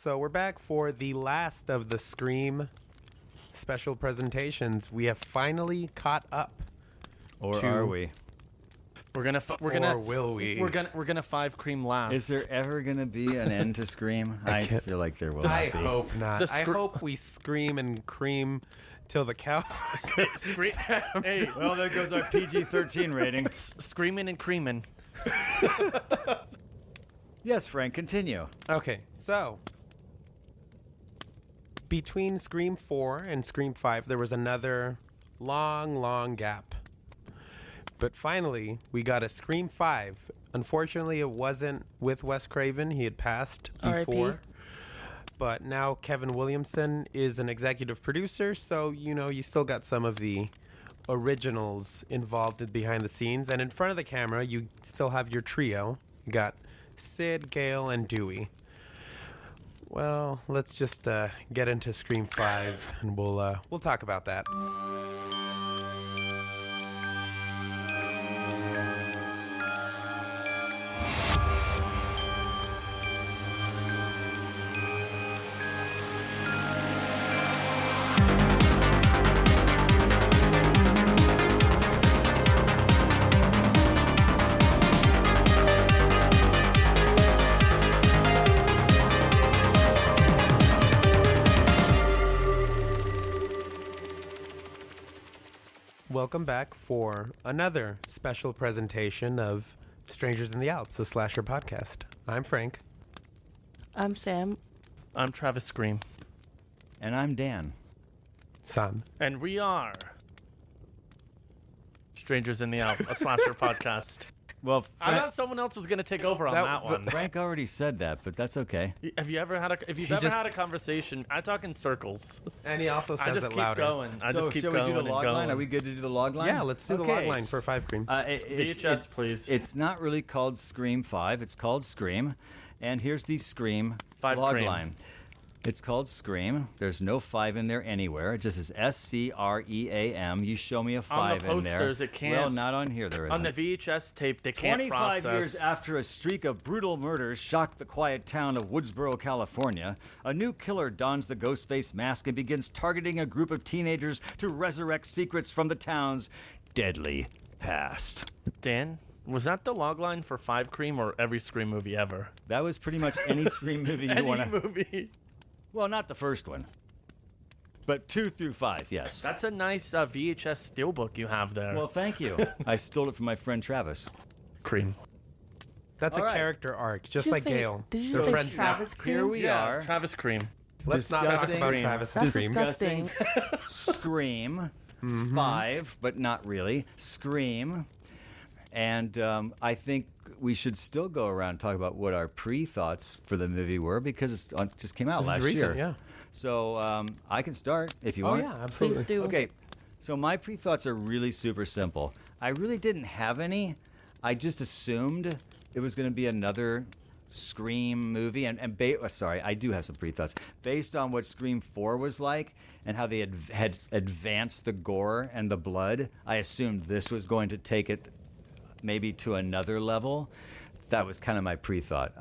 So we're back for the last of the Scream special presentations. We have finally caught up. Or are we? Or will we? We're gonna five cream last. Is there ever gonna be an end to Scream? I feel like there will I be. hope not. I hope we scream and cream till the cows. Hey, well, there goes our PG-13 rating. Screaming and creaming. Yes, Frank, continue. Okay, so between Scream 4 and Scream 5, there was another long gap. But finally, we got a Scream 5. Unfortunately, it wasn't with Wes Craven. He had passed before. R.I.P. But now Kevin Williamson is an executive producer, so, you still got some of the originals involved behind the scenes. And in front of the camera, you still have your trio. You got Sid, Gale, and Dewey. Well, let's just get into Scream 5, and we'll talk about that. Welcome back for another special presentation of Strangers in the Alps, a slasher podcast. I'm Frank. I'm Sam. I'm Travis Scream. And I'm Dan. Son. And we are Strangers in the Alps, a slasher podcast. Well, I thought someone else was going to take over on that one. Frank already said that, but that's okay. Have you ever had had a conversation? I talk in circles. And he also says I just it keep louder. going. I just keep shall going we do the and log going. line? Are we good to do the log line? Yeah, let's do the log line for 5 Cream. VHS, please. It's not really called Scream 5. It's called Scream. And here's the Scream 5 log Cream. line. It's called Scream. There's no 5 in there anywhere. It just says SCREAM. You show me a 5 in there. posters, it can't. Well, not on here. There isn't. On the VHS tape, they can't 25 process. years after a streak of brutal murders shocked the quiet town of Woodsboro, California, a new killer dons the Ghostface mask and begins targeting a group of teenagers to resurrect secrets from the town's deadly past. Dan, was that the log line for 5 Cream or every Scream movie ever? That was pretty much any Scream movie you want to... movie. Well, not the first one. But 2 through 5, yes. That's a nice VHS steelbook you have there. Well, thank you. I stole it from my friend Travis. Cream. That's All a right. character arc, just Did you like say- Gale. Did you They're say friends now. Travis Cream? Here we are. Travis Cream. Let's not talk discussing- about Travis That's Scream. disgusting. Scream 5, but not really. Scream. And I think we should still go around and talk about what our pre-thoughts for the movie were because it just came out This is last recent, year. yeah. So I can start if you Oh, want. yeah, absolutely. Please do. Okay, so my pre-thoughts are really super simple. I really didn't have any. I just assumed it was going to be another Scream movie. Sorry, I do have some pre-thoughts. Based on what Scream 4 was like and how they had advanced the gore and the blood, I assumed this was going to take it maybe to another level. That was kind of my pre-thought.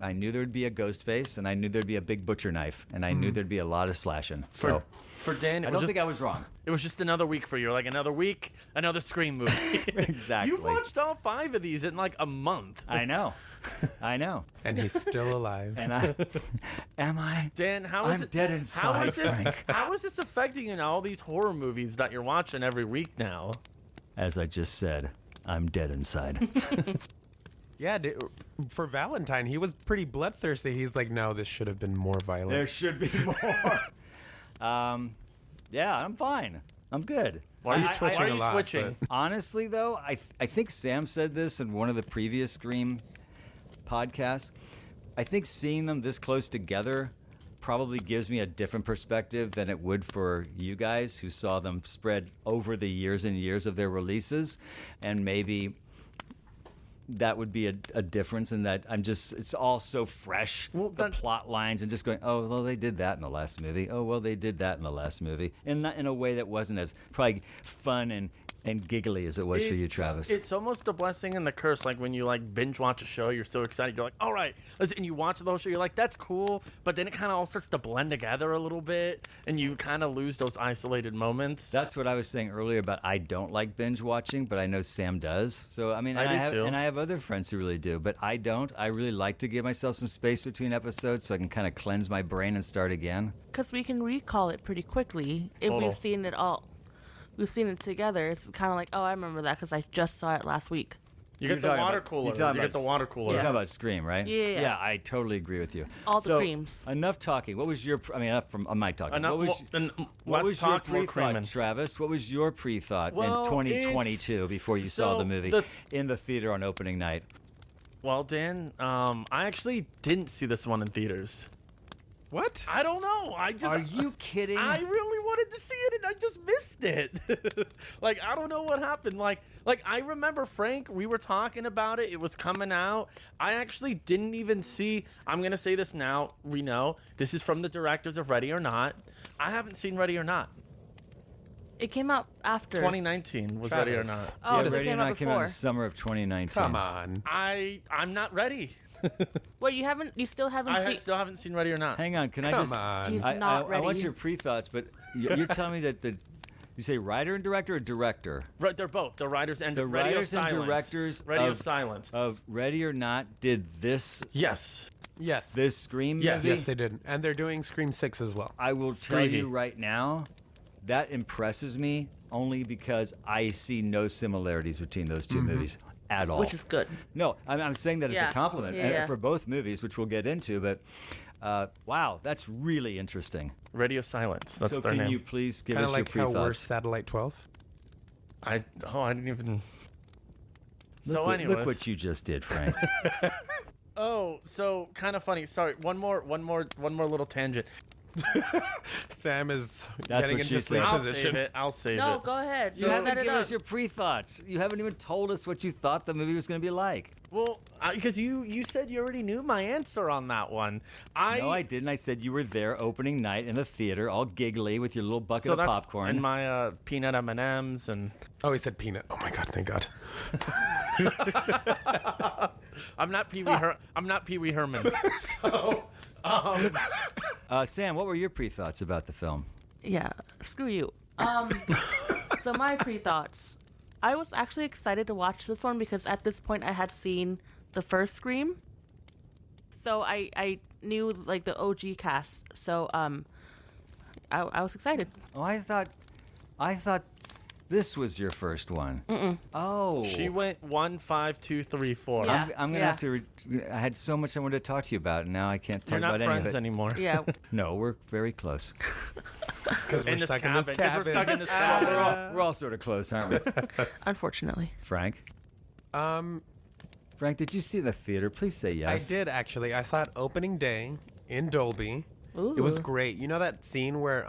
I knew there would be a Ghostface, and I knew there'd be a big butcher knife, and I knew there'd be a lot of slashing. So For Dan, I don't think I was wrong. It was just another week for you. Like another week, another Scream movie. Exactly. You watched all 5 of these in like a month. I know. And he's still alive. And am I? Dan, how is I'm it? dead inside, Frank. How is this affecting you in all these horror movies that you're watching every week now? As I just said, I'm dead inside. Yeah, for Valentine, he was pretty bloodthirsty. He's like, no, this should have been more violent. There should be more. Yeah, I'm fine. I'm good. Why He's twitching are a you lot, twitching? but- Honestly, though, I think Sam said this in one of the previous Scream podcasts. I think seeing them this close together probably gives me a different perspective than it would for you guys who saw them spread over the years and years of their releases. And maybe that would be a difference in that it's all so fresh, the plot lines, and just going, oh, well, they did that in the last movie. Oh, well, they did that in the last movie. And not in a way that wasn't as probably fun and and giggly as it was for you, Travis. It's almost a blessing and the curse. Like when you like binge watch a show, you're so excited. You're like, all right, and you watch the whole show. You're like, that's cool. But then it kind of all starts to blend together a little bit, and you kind of lose those isolated moments. That's what I was saying earlier about I don't like binge watching, but I know Sam does. So I mean, I do too. And I have other friends who really do, but I don't. I really like to give myself some space between episodes so I can kind of cleanse my brain and start again. Because we can recall it pretty quickly if Total. we've seen it all. We've seen it together. It's kind of like, oh, I remember that because I just saw it last week. You You're get the talking water about- cooler. you're talking You get about- the water cooler. You're talking about Scream, right? Yeah. Yeah, I totally agree with you. All the So, creams. Enough talking. What was your? I mean, enough from my talking. Enough- what was, and what less was your talk, more pre-thought, creaming. Travis? What was your pre-thought Well, in 2022 before you saw so the movie in the theater on opening night? Well, Dan, I actually didn't see this one in theaters. What? I don't know. Are you kidding? I really wanted to see it and I just missed it. Like, I don't know what happened. Like I remember, Frank, we were talking about it. It was coming out. I actually didn't even see. I'm going to say this now. We know this is from the directors of Ready or Not. I haven't seen Ready or Not. It came out after. 2019 was Ready or Travis. Not. Oh, yeah, so it Ready or came out Not came out in before. the summer of 2019. Come on. I'm not ready. Well, you still haven't seen. Still haven't seen Ready or Not. Hang on, can I Come just? on. He's I not want ready. your pre-thoughts, but you're telling me that you say writer and director or director? Right, they're both. The writers and The Radio writers and Silence. directors Radio of- Silence. Of Ready or Not did this Yes. Yes. this Scream Yes. movie? Yes, they did. And they're doing Scream 6 as well. I will tell Screevy. you right now, that impresses me only because I see no similarities between those two movies at all. Which is good. No, I'm saying that as a Yeah. compliment Yeah. for both movies, which we'll get into. But wow, that's really interesting. Radio Silence. That's so their can name. you please give Kind us of like your how we're pre-thoughts? Satellite 12. I didn't even. Look look what you just did, Frank. So kind of funny. Sorry, one more little tangent. Sam is That's getting what she into sleep said. I'll position. save it. I'll save No, it. go ahead. You You haven't set it given up. us your pre-thoughts. You haven't even told us what you thought the movie was going to be like. Well, because you said you already knew my answer on that one. No, I didn't. I said you were there opening night in the theater, all giggly with your little bucket of that's popcorn. and my peanut M&Ms and Oh, he said peanut. Oh my God, thank God. I'm not Pee Wee. I'm not Pee Wee Herman. So. Sam, what were your pre-thoughts about the film? Yeah, screw you. So my pre-thoughts. I was actually excited to watch this one because at this point I had seen the first Scream. So I knew like the OG cast. So I was excited. Oh, I thought this was your first one. Oh, She went 1, 5, 2, 3, 4. Yeah. I'm gonna have to. I had so much I wanted to talk to you about, and now I can't talk We're not about any of friends it. anymore. Yeah. No, we're very close. Because we're In this stuck cabin. in this 'cause cabin. We're stuck in this Well, cabin. we're all sort of close, aren't we? Unfortunately. Frank, Um, Frank, did you see the theater? Please say yes. I did actually. I saw it opening day in Dolby. It was Ooh. great. You know that scene where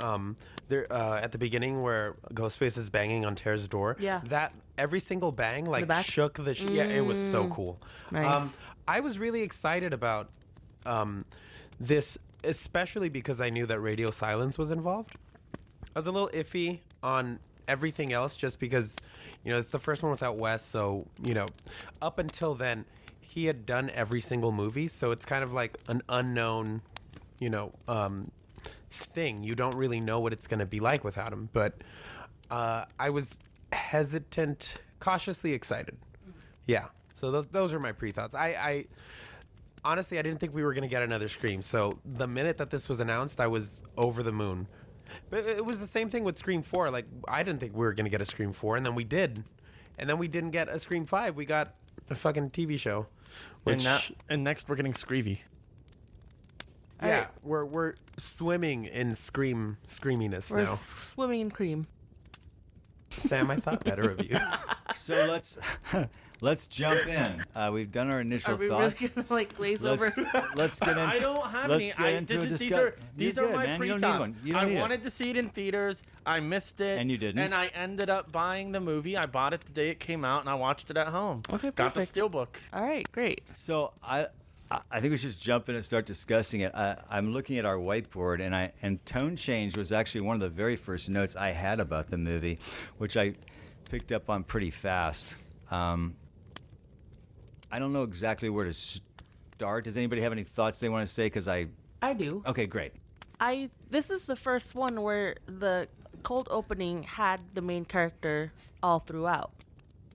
there at the beginning where Ghostface is banging on Tara's door? Yeah. That every single bang like back? shook the yeah, it was so cool. Nice. I was really excited about this, especially because I knew that Radio Silence was involved. I was a little iffy on everything else just because, it's the first one without Wes, so, up until then he had done every single movie, so it's kind of like an unknown thing. You don't really know what it's going to be like without him. But I was hesitant, cautiously excited. Yeah. So those are my pre-thoughts. I honestly, I didn't think we were going to get another Scream. So the minute that this was announced, I was over the moon. But it was the same thing with Scream 4. Like, I didn't think we were going to get a Scream 4, and then we did. And then we didn't get a Scream 5. We got a fucking TV show. Which, And next we're getting Screevy. yeah, we're swimming in screaminess We're now. swimming in cream. Sam, I thought better of you. So let's jump in. We've done our initial Are we thoughts. really gonna like glaze Let's, over? let's get into. I don't have let's any. Get into a discuss- These You're are good, my man. You don't need pre-thoughts. one. You don't I need it. wanted to see it in theaters. I missed it. And you didn't. And I ended up buying the movie. I bought it the day it came out, and I watched it at home. Okay, Got the perfect. steelbook. All right, great. So I think we should just jump in and start discussing it. I'm looking at our whiteboard, and tone change was actually one of the very first notes I had about the movie, which I picked up on pretty fast. I don't know exactly where to start. Does anybody have any thoughts they want to say? Because I do. Okay, great. This is the first one where the cold opening had the main character all throughout.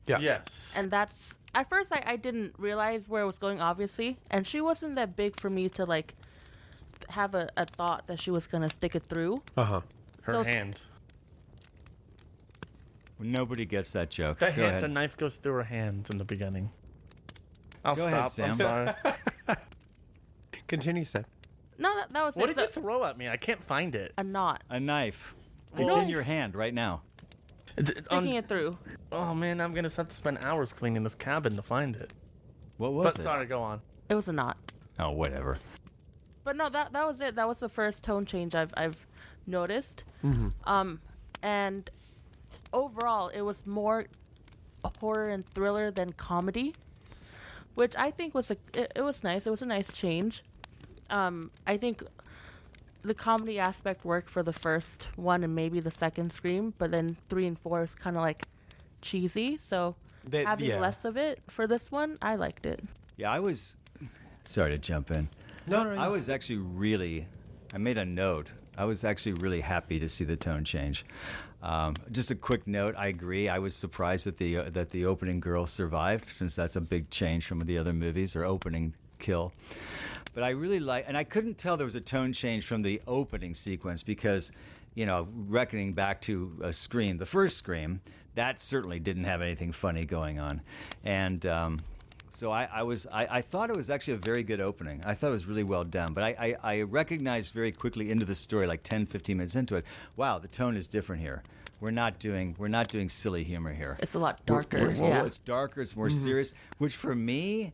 Yeah. Yes. And that's, at first I didn't realize where it was going, obviously. And she wasn't that big for me to, like, have a thought that she was going to stick it through. Uh-huh. Her hand. Nobody gets that joke. The Go ahead. the knife goes through her hand in the beginning. I'll Go stop. ahead, I'm Sam. sorry. Continue, Sam. No, that was What it. did you throw at me? I can't find it. A knot. A knife. It's Knife. in your hand right now. Sticking it through. Oh man, I'm gonna have to spend hours cleaning this cabin to find it. What was But it? sorry, go on. It was a knot. Oh, whatever. But no, that was it. That was the first tone change I've noticed. And overall, it was more horror and thriller than comedy, which I think was it was nice. It was a nice change. I think the comedy aspect worked for the first one and maybe the second Scream, but then 3 and 4 is kind of like cheesy. So having less of it for this one, I liked it. Yeah, I was. Sorry to jump in. No. I was actually really. I made a note. I was actually really happy to see the tone change. Just a quick note. I agree. I was surprised that the opening girl survived, since that's a big change from the other movies, or opening kill. But I really and I couldn't tell there was a tone change from the opening sequence because, reckoning back to a Scream, the first Scream, that certainly didn't have anything funny going on, and. So I thought it was actually a very good opening. I thought it was really well done. But I recognized very quickly into the story, like 10, 15 minutes into it, wow, the tone is different here. We're not doing silly humor here. It's a lot darker. Yeah. It's darker, it's more serious, which for me,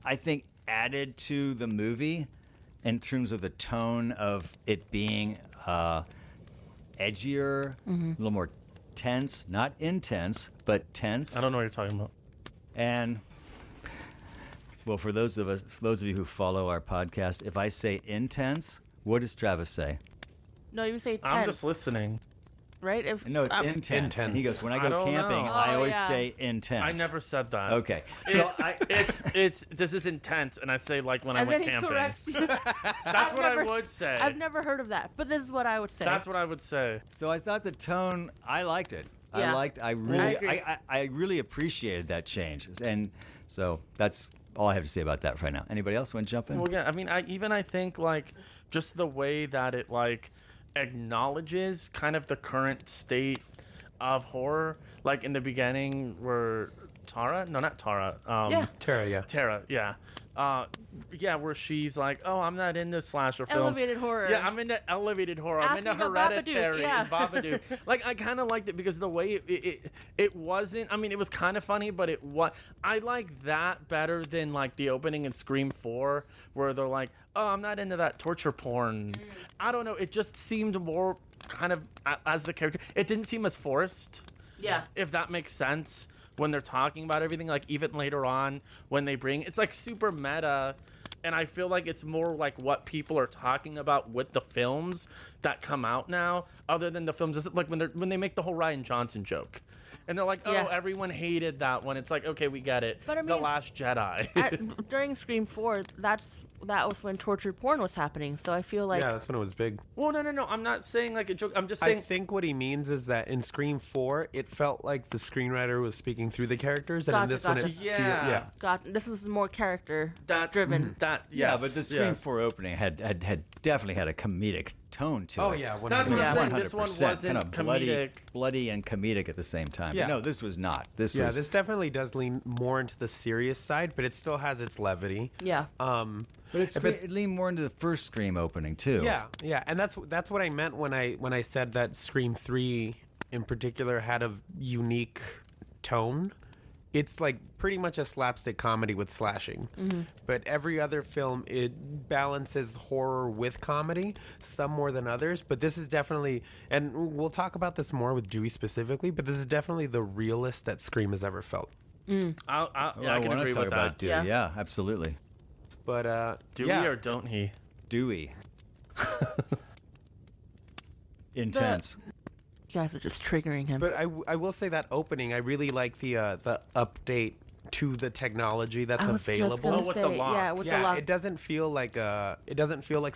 I think added to the movie in terms of the tone of it being edgier, a little more tense, not intense, but tense. I don't know what you're talking about. And well, for those of you who follow our podcast, if I say intense, what does Travis say? No, you say tense. I'm just listening. Right? If No, it's intense. And he goes, when I I go don't camping, know. I Oh, always yeah. stay intense. I never said that. Okay. So It's this is intense, and I say like when and I then went he camping. corrects you. That's what I would say. I've never heard of that, but this is what I would say. That's what I would say. So I thought the tone, I liked it. Yeah. I really appreciated that change. And so that's all I have to say about that right now. Anybody else want to jump in? Well, yeah. I mean, I think like just the way that it like acknowledges kind of the current state of horror. Like in the beginning, where Tara, no, not Tara. Yeah. Tara, yeah. Where she's like, oh, I'm not into slasher films. Elevated horror. Yeah, I'm into elevated horror. I'm Ask into me about Hereditary Babadook, yeah. and Babadook. Like, I kind of liked it because the way it wasn't. I mean, it was kind of funny, but it was. I like that better than like the opening in Scream 4, where they're like, oh, I'm not into that torture porn. I don't know. It just seemed more kind of as the character. It didn't seem as forced. Yeah. If that makes sense. When they're talking about everything, like even later on when they bring, it's like super meta, and I feel like it's more like what people are talking about with the films that come out now, other than the films. Like when they make the whole Ryan Johnson joke, and they're like, oh, Yeah. everyone hated that one. It's like, okay, we get it. But I The mean- Last Jedi. During Scream 4, that was when torture porn was happening. So I feel like yeah, that's when it was big. Well, no. I'm not saying like a joke. I'm just I saying. think what he means is that in Scream 4, it felt like the screenwriter was speaking through the characters, and in Gotcha, this one, gotcha. it Yeah. God, this is more character that driven. That Yeah, yes, but the Scream 4 opening had definitely had a comedic tone to Oh it. yeah, That's what I'm saying. 100%. This one wasn't Kinda comedic. bloody and comedic at the same time. Yeah. But no, this was not. This Yeah, was this definitely does lean more into the serious side, but it still has its levity. Yeah. But it leaned more into the first Scream opening too. Yeah, and that's what I meant when I said that Scream 3 in particular had a unique tone. It's like pretty much a slapstick comedy with slashing. But every other film, it balances horror with comedy, some more than others. But this is definitely, and we'll talk about this more with Dewey specifically, but this is definitely the realest that Scream has ever felt. I I can want agree to talk with about that. Dewey. Yeah. Yeah, absolutely. But Do yeah. we or don't he? Dewey. Intense. You guys are just triggering him. But I will say that opening, I really like the update to the technology that's I was just available. gonna with say, the locks. yeah, with the Yeah, lock. it doesn't feel like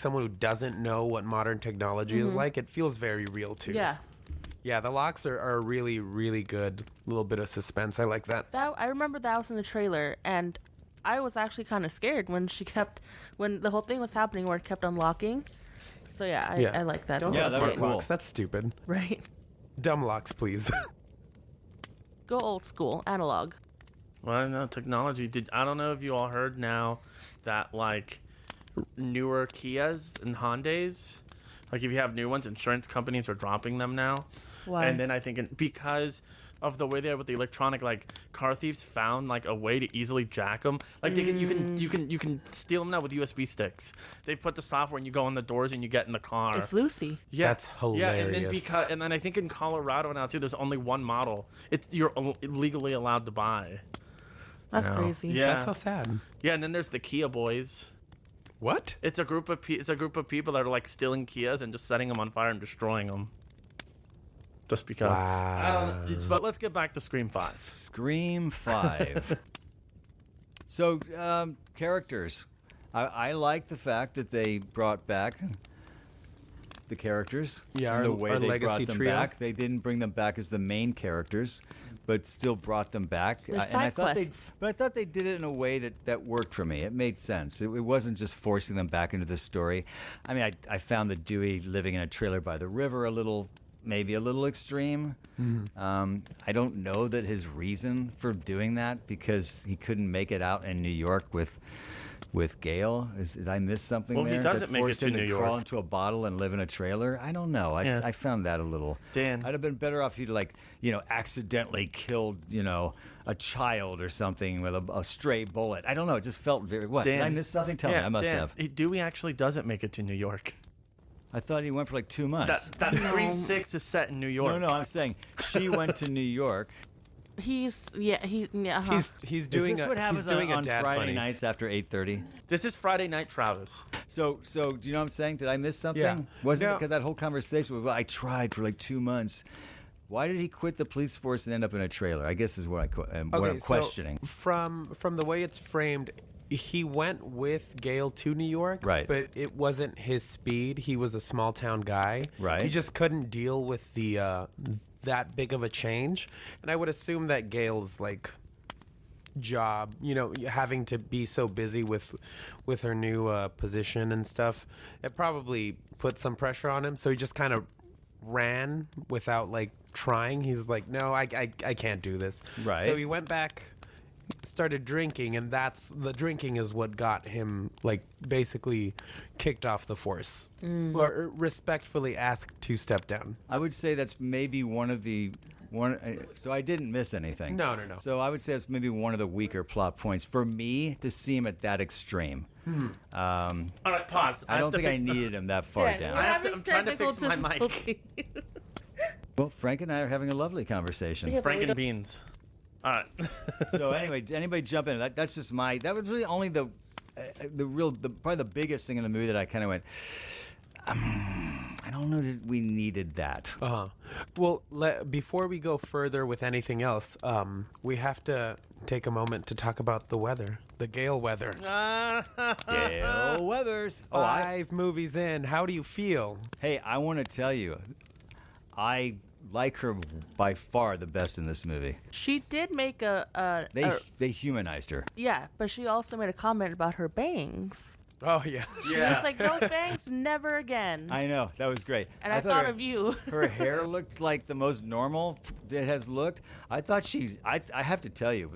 someone who doesn't know what modern technology is like. It feels very real too. Yeah. Yeah, the locks are really, really good. A little bit of suspense. I like that. I remember that was in the trailer, and I was actually kind of scared when the whole thing was happening where it kept unlocking. So yeah, I like that. Don't Yeah, get that was smart cool. locks. That's stupid. Right. Dumb locks, please. Go old school, analog. Well, no, technology. I don't know if you all heard now that like newer Kias and Hyundais, like if you have new ones, insurance companies are dropping them now. Why? And then I think because of the way they are with the electronic, like car thieves found like a way to easily jack them. Like you can steal them now with USB sticks. They've put the software and you go on the doors and you get in the car. It's Lucy. Yeah, That's Yeah, and then hilarious. and then I think in Colorado now too, there's only one model. You're legally allowed to buy. That's No. crazy. Yeah. That's so sad. Yeah, and then there's the Kia boys. What? It's a group of people that are like stealing Kias and just setting them on fire and destroying them. Just because. I don't know. But let's get back to Scream 5. Scream 5. So, characters. I like the fact that they brought back the characters. Yeah, and the our- way our they legacy brought them trio. back. They didn't bring them back as the main characters, but still brought them back. They're And I side thought quests. but I thought they did it in a way that worked for me. It made sense. It wasn't just forcing them back into the story. I mean, I found the Dewey living in a trailer by the river maybe a little extreme. I don't know that his reason for doing that because he couldn't make it out in New York with Gail. Did I miss something Well, there? he doesn't make it forced to him New crawl York. into a bottle and live in a trailer. I don't know. Yeah. I found that a little. Dan. I'd have been better off if he'd accidentally killed a child or something with a stray bullet. I don't know. It just felt very. What? Did I miss something? Tell me. I must have. Dewey actually doesn't make it to New York. I thought he went for like 2 months. That Scream 6 is set in New York. No, I'm saying she went to New York. He's doing He's doing Is this a what happens he's doing on a dad Friday funny. nights after 8:30? This is Friday Night Travis. So do you know what I'm saying? Did I miss something? Yeah. Wasn't No. it because that whole conversation was, well, I tried for like 2 months. Why did he quit the police force and end up in a trailer? I guess is what I'm questioning. So from the way it's framed, he went with Gail to New York, Right. But it wasn't his speed. He was a small town guy, Right. He just couldn't deal with the that big of a change, and I would assume that Gail's job, having to be so busy with her new position and stuff, it probably put some pressure on him. So he just kind of ran without trying. He's like, no, I can't do this. Right. So he went back, started drinking, and the drinking is what got him basically kicked off the force, or respectfully asked to step down. I would say that's maybe so I didn't miss anything. No. So I would say it's maybe one of the weaker plot points for me to see him at that extreme. All right, pause. I don't think I needed him that far down. I'm trying to fix my mic. Well, Frank and I are having a lovely conversation. Frank and Beans. All right. So anyway, anybody jump in? That's just that was really only probably the biggest thing in the movie that I kind of went, I don't know that we needed that. Well, before we go further with anything else, we have to take a moment to talk about the weather, the Gale weather. Gail Weathers. 5 movies in, how do you feel? Hey, I want to tell you, I like her by far the best in this movie. She did make They humanized her. yeah, but she also made a comment about her bangs. Oh yeah. She was like, those bangs, never again. I know, that was great. And I thought of you. Her hair looked like the most normal it has looked. I thought I have to tell you,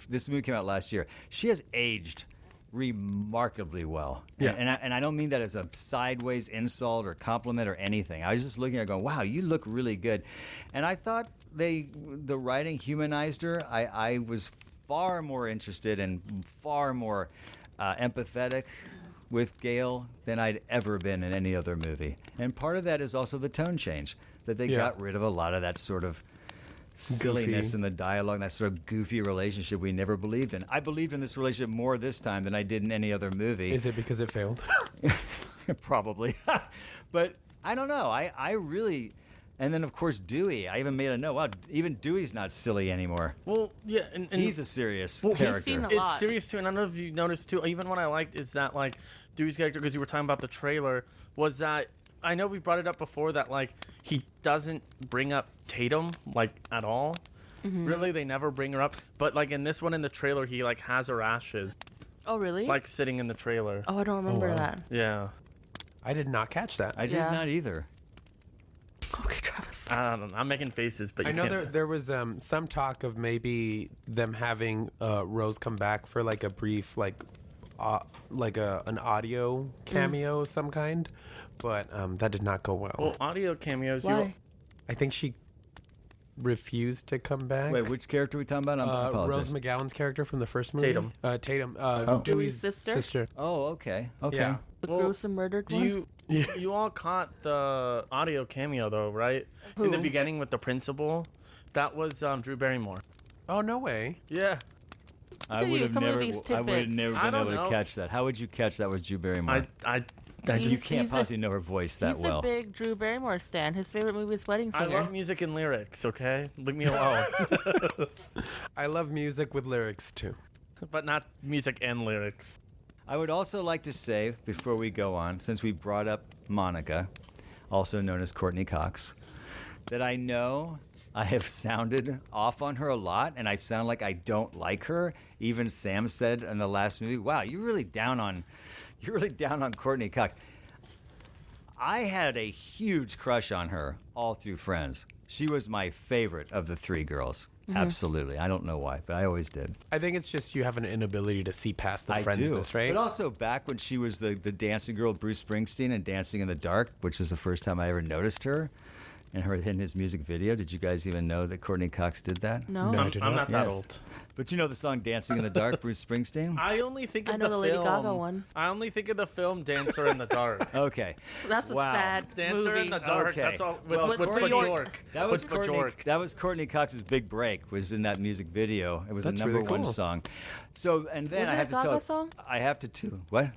this movie came out last year. She has aged remarkably well. Yeah. And I don't mean that as a sideways insult or compliment or anything. I was just looking at her going, wow, you look really good. And I thought the writing humanized her. I was far more interested and far more empathetic with Gail than I'd ever been in any other movie. And part of that is also the tone change, that they got rid of a lot of that sort of silliness Goofy. in the dialogue, that sort of goofy relationship we never believed in. I believed in this relationship more this time than I did in any other movie. Is it because it failed? Probably. But I don't know. I really, And then, of course, Dewey. I even made a note. Wow, even Dewey's not silly anymore. Well, yeah, and He's a serious Well, he's character. seen a it's lot. serious too, and I don't know if you noticed too. Even what I liked is that like Dewey's character, because you were talking about the trailer, was that I know we brought it up before that like he doesn't bring up Tatum like at all. Really, they never bring her up. But like in this one in the trailer, he like has her ashes Oh, really? like sitting in the trailer. Oh, I don't remember wow. that. Yeah, I did not catch that. I did Yeah. not either. Okay, Travis. I don't know. I'm making faces, but you I know can't. there was some talk of maybe them having Rose come back for like a brief like an audio cameo of some kind, but that did not go well. Well, audio cameos. Why? I think she refused to come back. Wait, which character are we talking about? I apologize. Rose McGowan's character from the first movie. Tatum. Tatum. Dewey's sister? Oh, okay. Okay. Yeah. The Well, gruesome murdered one? You all caught the audio cameo though, right? In the Who? beginning with the principal, that was Drew Barrymore. Oh no way. Yeah, I at would you have coming with never. these I would have tidbits. never I been don't able to know. catch that. How would you catch that was Drew Barrymore? I you He's- can't he's a- possibly know her voice that He's well. a big Drew Barrymore stan. His favorite movie is Wedding I Singer. love music and lyrics. Okay, leave me alone. I love music with lyrics too. But not music and lyrics. I would also like to say, before we go on, since we brought up Monica, also known as Courtney Cox, that I know I have sounded off on her a lot, and I sound like I don't like her. Even Sam said in the last movie, "Wow, you're really down on Courtney Cox." I had a huge crush on her all through Friends. She was my favorite of the three girls. Absolutely. I don't know why, but I always did. I think it's just you have an inability to see past the I friendness, do. right? But also back when she was the dancing girl, Bruce Springsteen, and Dancing in the Dark, which is the first time I ever noticed her, and her in his music video. Did you guys even know that Courtney Cox did that? No. No. I I'm, did I'm not. not that Yes. old. But you know the song "Dancing in the Dark," Bruce Springsteen. I only think of I know the Lady film. Gaga one. I only think of the film Dancer in the Dark. Okay. That's a Wow. sad Dancer movie. in the Dark. Okay. That's all. Well, With Courtney- Bjork. That was With Courtney. Bjork. That was Courtney Cox's big break. Was in that music video. It was That's a number really one cool. song. So and then Was I it have a to tell. Gaga song? I have to too. What?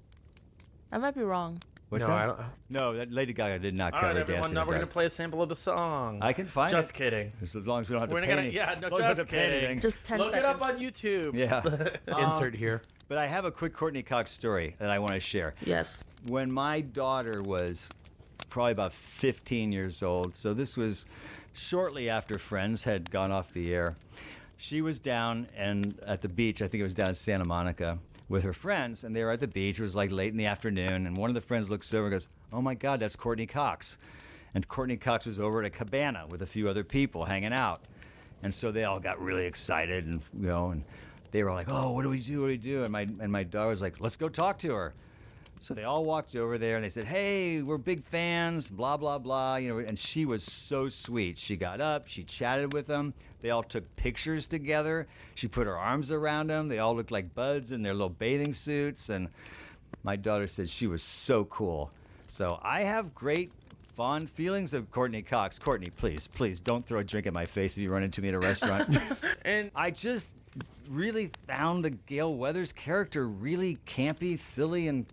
I might be wrong. What's no, that? I don't. No, that Lady Gaga did not All cover right, everyone. Dancing Now in we're the gonna Dark. play a sample of the song. I can find Just it. kidding. As long as we don't have to We're pay gonna. any- Yeah, no, as long as we don't have just to pay kidding. anything. Just 10 Look it up seconds. on YouTube. Yeah. Insert here. But I have a quick Courtney Cox story that I want to share. Yes. When my daughter was probably about 15 years old, so this was shortly after Friends had gone off the air, she was down and at the beach, I think it was down in Santa Monica, with her friends, and they were at the beach. It was like late in the afternoon, and one of the friends looks over and goes, "Oh my God, that's Courtney Cox." And Courtney Cox was over at a cabana with a few other people hanging out. And so they all got really excited, and and they were like, "Oh, what do we do? What do we do?" And my daughter was like, "Let's go talk to her." So they all walked over there and they said, "Hey, we're big fans, blah blah blah." And she was so sweet. She got up, she chatted with them. They all took pictures together. She put her arms around them. They all looked like buds in their little bathing suits. And my daughter said she was so cool. So I have great fond feelings of Courtney Cox. Courtney, please don't throw a drink at my face if you run into me at a restaurant. And I just really found the Gale Weathers character really campy, silly, and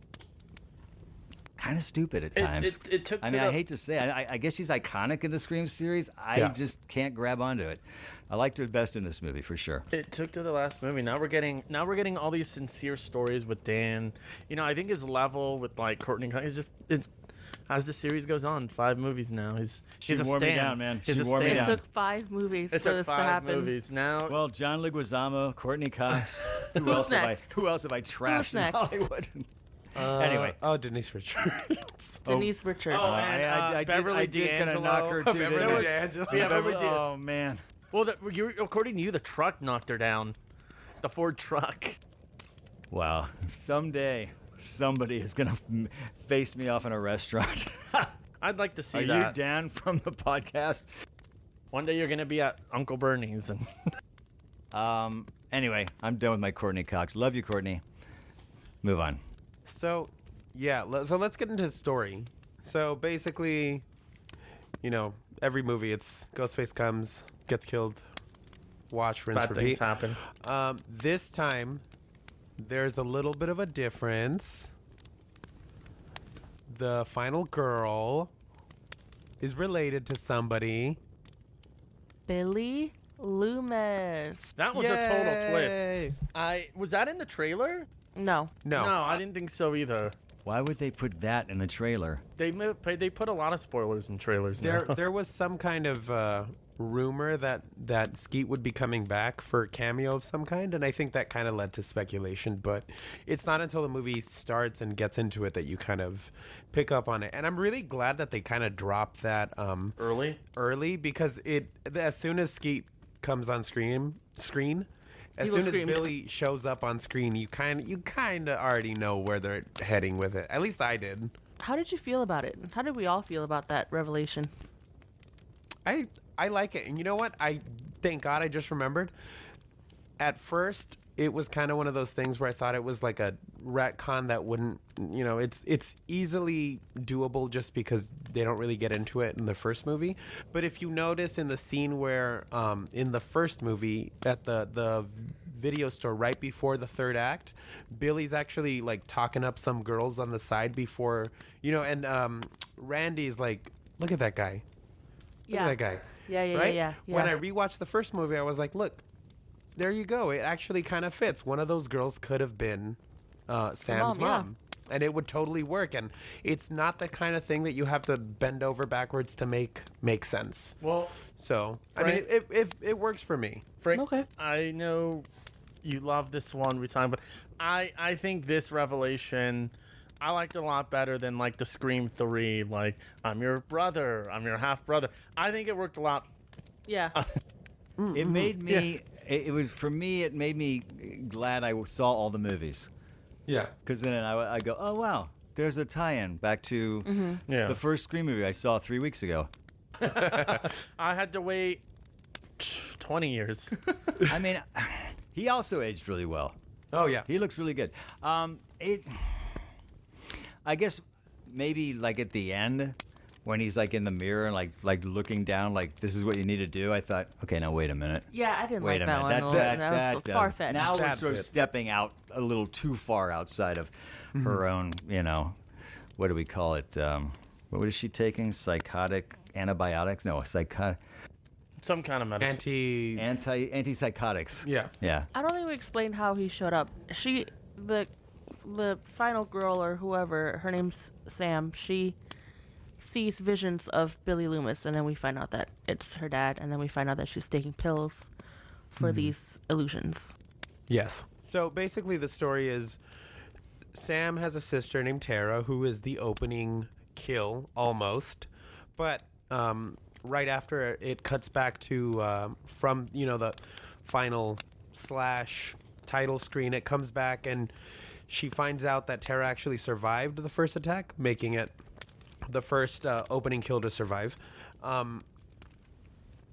kind of stupid at times. it took. I to mean, the, I hate to say it. I guess she's iconic in the Scream series. I Yeah. just can't grab onto it. I liked her best in this movie, for sure. It took to the last movie. Now we're getting all these sincere stories with Dan. I think his level with like Courtney Cox is just it's as the series goes on. 5 movies now. He's a wore me stan. down, man. He's She a wore me stan. It down. took 5 movies It for took this 5 to happen. movies. Now Well, John Leguizamo, Courtney Cox. Who else next? Who else have I trashed in next? Hollywood? Anyway. Oh, Denise Richards. Denise Richards. Oh, and, Beverly I did kind of D'Angelo. knock her too. Beverly didn't I? D'Angelo. Yeah, Beverly Oh man. well, according to you, the truck knocked her down. The Ford truck. Wow. Someday somebody is gonna face me off in a restaurant. I'd like to see Are that. you Dan from the podcast? One day you're gonna be at Uncle Bernie's and Anyway, I'm done with my Courtney Cox. Love you, Courtney. Move on. So, yeah. So let's get into the story. So basically, every movie, it's Ghostface comes, gets killed, watch, rinse, bad repeat. things happen. This time, there's a little bit of a difference. The final girl is related to somebody. Billy Loomis. That was a total twist. Yay. Was that in the trailer? No. No. No, I didn't think so either. Why would they put that in the trailer? They put a lot of spoilers in trailers now. There was some kind of rumor that Skeet would be coming back for a cameo of some kind, and I think that kind of led to speculation, but it's not until the movie starts and gets into it that you kind of pick up on it. And I'm really glad that they kind of dropped that Early? because as soon as Skeet comes on screen, as He will soon as scream. Billy shows up on screen, you kind of already know where they're heading with it. At least I did. How did you feel about it? How did we all feel about that revelation? I like it. And you know what? Thank God I just remembered. At first, it was kind of one of those things where I thought it was like a retcon that wouldn't, it's easily doable just because they don't really get into it in the first movie. But if you notice in the scene where, in the first movie, at the video store right before the third act, Billy's actually like talking up some girls on the side before, and Randy's like, look at that guy. Look at that guy. Yeah, right? yeah. When I rewatched the first movie, I was like, look, there you go. It actually kind of fits. One of those girls could have been Sam's mom. And it would totally work. And it's not the kind of thing that you have to bend over backwards to make sense. Well, So, Frank- I mean, it works for me. Frank, Okay. I know you love this one time, but I think this revelation I liked it a lot better than like the Scream 3, like I'm your brother, I'm your half brother. I think it worked a lot. Yeah. It made me. It was for me. It made me glad I saw all the movies Yeah. because then I go, oh wow, there's a tie-in back to Yeah. the first Scream movie I saw 3 weeks ago. I had to wait 20 years. I mean, he also aged really well. Oh, yeah. He looks really good. I guess maybe like at the end when he's like in the mirror and like looking down, like this is what you need to do. I thought, okay, now wait a minute. Yeah, I didn't Wait like a that minute. one. That was does- far-fetched. Now we're That sort of bit. stepping out a little too far outside of her own, what do we call it? What was she taking? Psychotic antibiotics? No, psychotic Some kind of medicine. antipsychotics. Yeah. Yeah. I don't even explain how he showed up. The final girl or whoever, her name's Sam, she sees visions of Billy Loomis, and then we find out that it's her dad, and then we find out that she's taking pills for these illusions. Yes. So basically, the story is Sam has a sister named Tara who is the opening kill almost, but right after it cuts back to from the final slash title screen, it comes back and she finds out that Tara actually survived the first attack, making it the first opening kill to survive.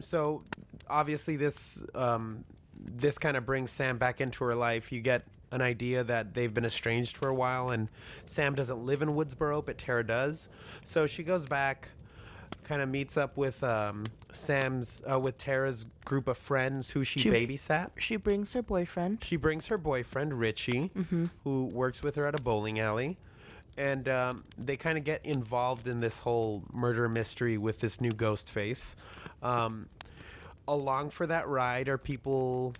So obviously this kind of brings Sam back into her life. You get an idea that they've been estranged for a while, and Sam doesn't live in Woodsboro, but Tara does. So she goes back, kind of meets up with with Tara's group of friends who she babysat. She brings her boyfriend. She brings her boyfriend, Richie, who works with her at a bowling alley. And they kind of get involved in this whole murder mystery with this new Ghostface. Along for that ride are people,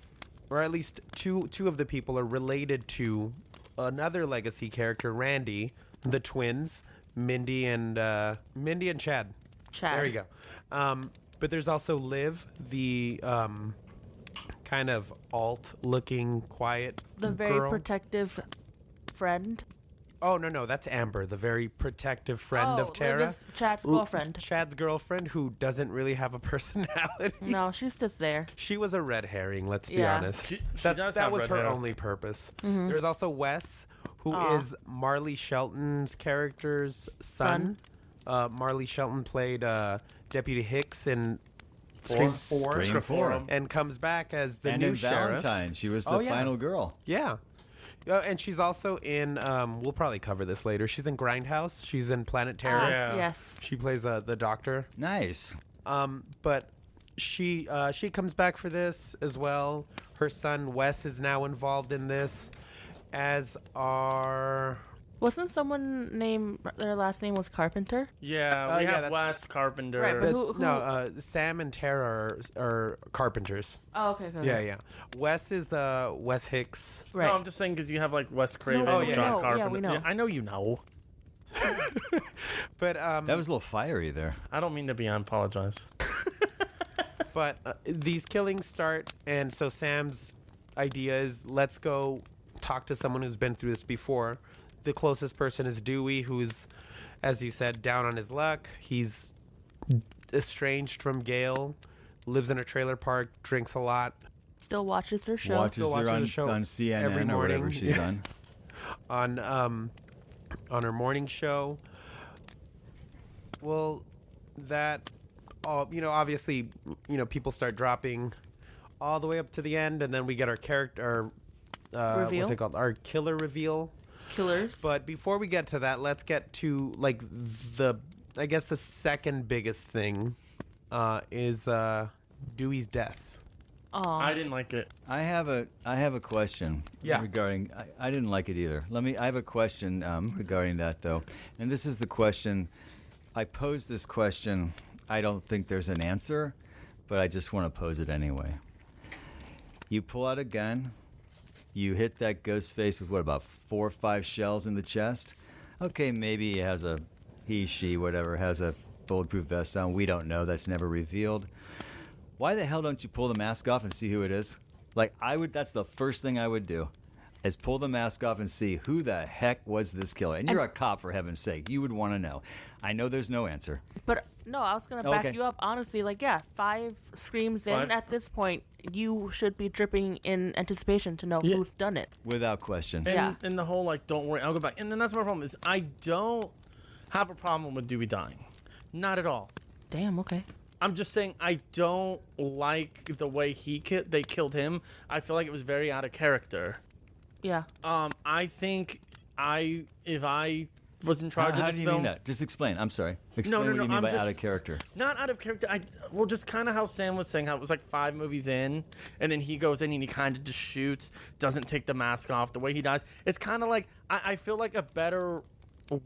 or at least two of the people are related to another legacy character, Randy, the twins, Mindy and Chad. There you go. But there's also Liv, the kind of alt-looking, quiet The very girl. protective friend. Oh, no, that's Amber, the very protective friend of Tara. Liv is Chad's girlfriend. Chad's girlfriend, who doesn't really have a personality. No, she's just there. She was a red herring, let's be Yeah. honest. She that does have was red her hair. only purpose. There's also Wes, who is Marley Shelton's character's son. Marley Shelton played Deputy Hicks in Scream 4. Scream 4. And comes back as the And new in sheriff. Valentine, she was the Oh, yeah. final girl. Yeah. And she's also in, we'll probably cover this later. She's in Grindhouse. She's in Planet Terror. Yeah. Yes. She plays the doctor. Nice. But she comes back for this as well. Her son Wes is now involved in this, as are Wasn't someone named their last name was Carpenter? Yeah, we yeah, have that's- Wes Carpenter. Right, but who- No, Sam and Tara are carpenters. Oh, okay. Okay. Yeah. Wes is Wes Hicks. Right. No, I'm just saying because you have like Wes Craven, No, and we John know. Carpenter. Yeah, we know. I know you know. But That was a little fiery there. I don't mean to be. I apologize. But these killings start, and so Sam's idea is let's go talk to someone who's been through this before. The closest person is Dewey, who's, as you said, down on his luck. He's estranged from Gail, lives in a trailer park, drinks a lot. Still watches her show. Watches Still her watches on, the show on CNN every or whatever morning. she's on. On her morning show. Well, that all obviously people start dropping all the way up to the end, and then we get our character Reveal? what's it called, our killer reveal. Killers. But before we get to that, let's get to like the second biggest thing is Dewey's death. Aw. I didn't like it. I have a question Yeah. regarding. I didn't like it either. I have a question regarding that though, and this is the question. I posed this question. I don't think there's an answer, but I just want to pose it anyway. You pull out a gun. You hit that Ghostface with about 4 or 5 shells in the chest. Okay, maybe he, whatever, has a bulletproof vest on. We don't know. That's never revealed. Why the hell don't you pull the mask off and see who it is? Like, that's the first thing I would do, is pull the mask off and see who the heck was this killer. And you're a cop, for heaven's sake. You would want to know. I know there's no answer. But no, I was gonna back Okay. you up. Honestly, 5 screams in Five? at this point, you should be dripping in anticipation to know who's done it. Without question. And, Yeah. and the whole don't worry, I'll go back. And then that's my problem is I don't have a problem with Dewey dying, not at all. Damn. Okay. I'm just saying I don't like the way they killed him. I feel like it was very out of character. Yeah. I think if I was in charge How of do this you film, mean that? Just explain. I'm sorry. Explain no, what you mean I'm by just- out of character. not out of character. Just kind of how Sam was saying, how it was 5 movies in, and then he goes in and he kind of just shoots, doesn't take the mask off. The way he dies, it's kind of like I feel like a better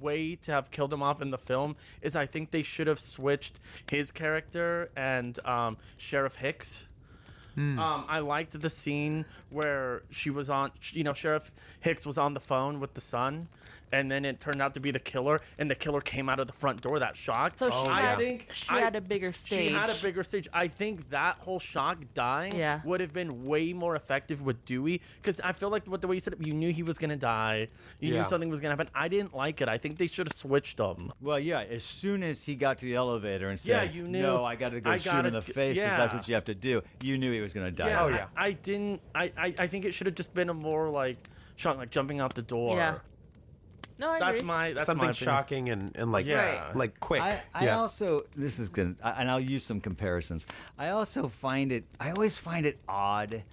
way to have killed him off in the film is I think they should have switched his character and Sheriff Hicks. I liked the scene where she was on, Sheriff Hicks was on the phone with the son, and then it turned out to be the killer, and the killer came out of the front door. That shocked. So she I had- think she had a bigger stage. She had a bigger stage. I think that whole shock dying Yeah. would have been way more effective with Dewey, because I feel like the way you said it, you knew he was gonna die. You Yeah. knew something was gonna happen. I didn't like it. I think they should have switched them. Well, yeah, as soon as he got to the elevator and Yeah, said, you knew. no, I got to go I shoot him in the gotta- face because that's yeah. what you have to do, you knew he was going to die. Yeah, Oh, yeah. I didn't. I think it should have just been a more shock, like jumping out the door. Yeah. No, I That's agree. my Something my opinion. shocking and like Yeah. like quick. I also, this is good, and I'll use some comparisons. I always find it odd,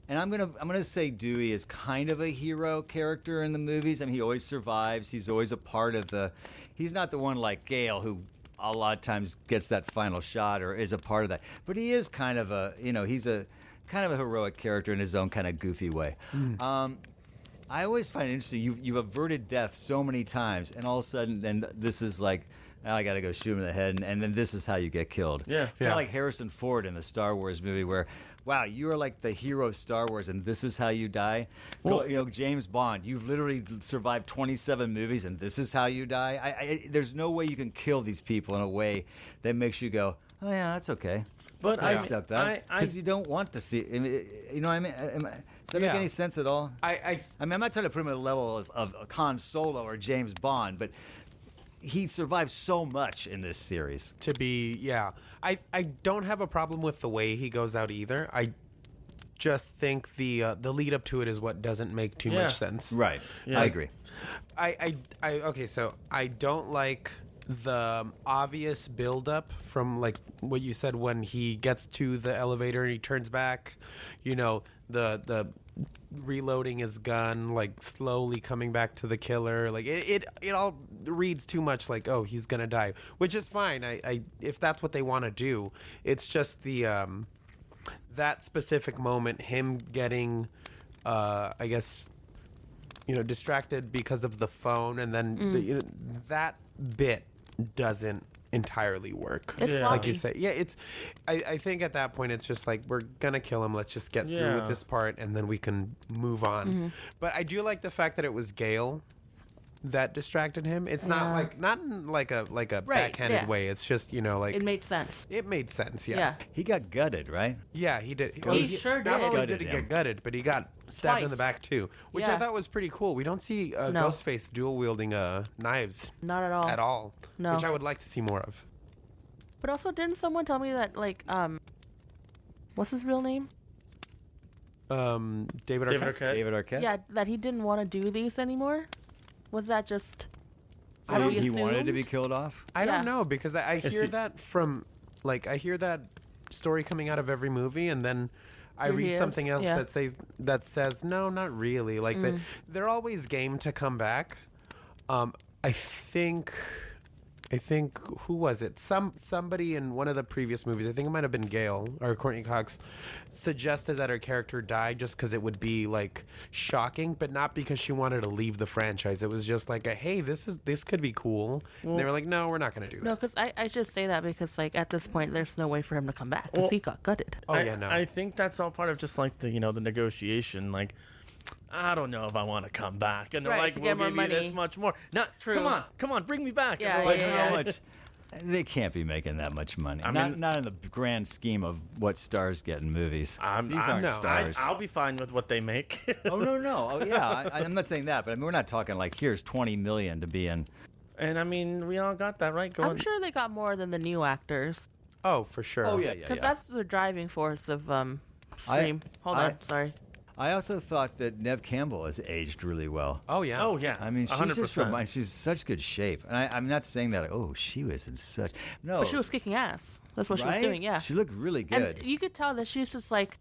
and I'm gonna say Dewey is kind of a hero character in the movies. I mean, he always survives. He's always a part of he's not the one like Gale who a lot of times gets that final shot or is a part of that. But he is kind of he's a kind of a heroic character in his own kind of goofy way. I always find it interesting. You've averted death so many times, and all of a sudden, then this is like, "Oh, I got to go shoot him in the head, and then this is how you get killed. Yeah. It's kind of like Harrison Ford in the Star Wars movie, where, wow, you are like the hero of Star Wars, and this is how you die. Well- James Bond, you've literally survived 27 movies, and this is how you die. There's no way you can kill these people in a way that makes you go, oh yeah, that's okay. But I I accept that I because you don't want to see. You know what I mean? Does that make Yeah. any sense at all? I I mean, I'm not trying to put him at a level of Han Solo or James Bond, but he survived so much in this series. to be I don't have a problem with the way he goes out either. I just think the lead up to it is what doesn't make too Yeah. much sense. Right. Yeah. I agree. I okay, so I don't like the obvious build up from like what you said when he gets to the elevator and he turns back, the reloading his gun, like slowly coming back to the killer. Like it all reads too much like, oh, he's gonna die, which is fine. I if that's what they want to do. It's just the that specific moment, him getting I guess distracted because of the phone, and then that bit doesn't entirely work. It's Yeah. Like you sloppy. say, yeah. I think at that point it's just like, we're gonna kill him. Let's just get through Yeah. with this part, and then we can move on. But I do like the fact that it was Gale that distracted him. It's not in like a Right, backhanded yeah. way. It's just like It made sense. it made sense. Yeah. Yeah. He got gutted, right? Yeah, he did. He sure Not did. only Gutted did he him. get gutted, but he got stabbed in the Twice. back too, which I Yeah. thought was pretty cool. We don't see No. Ghostface dual wielding knives Not at all. at all, No. which I would like to see more of. But also, didn't someone tell me that what's his real name? David David Arquette. Arquette. David Arquette? Yeah, that he didn't want to do these anymore. Was that just? So what he we wanted to be assumed? killed off? I Yeah. don't know, because I hear it- that from I hear that story coming out of every movie, and then I Here he read is, something else yeah. that says no, not really. Like they're always game to come back. I think who was it? Somebody in one of the previous movies, I think it might have been Gail or Courtney Cox, suggested that her character died just because it would be like shocking, but not because she wanted to leave the franchise. It was just like, hey, this could be cool. And they were like, no, we're not going to do that. No, because I just say that because at this point there's no way for him to come back because Well- he got gutted. Oh yeah, no. I think that's all part of just like the the negotiation. Like, I don't know if I want to come back, and they're Right, like, to we'll get more give you this money. much more. No, True. come on, bring me back. Yeah, And Like, they're yeah, how yeah. much? They can't be making that much money. I not mean- not in the grand scheme of what stars get in movies. These aren't no. stars. I'll be fine with what they make. Oh no! Oh yeah, I'm not saying that, but I mean we're not talking like here's 20 million to be in. And I mean, we all got that right. I'm sure they got more than the new actors Oh, for sure. because that's the driving force of Scream. Hold I- on, sorry. I also thought that Nev Campbell has aged really well. Oh yeah. Oh yeah. I mean, she's 100%. just she's such good shape, and I'm not saying that like, oh, she was in such no. But she was kicking ass. That's what she was right? doing. Yeah. She looked really good. And you could tell that she's just like,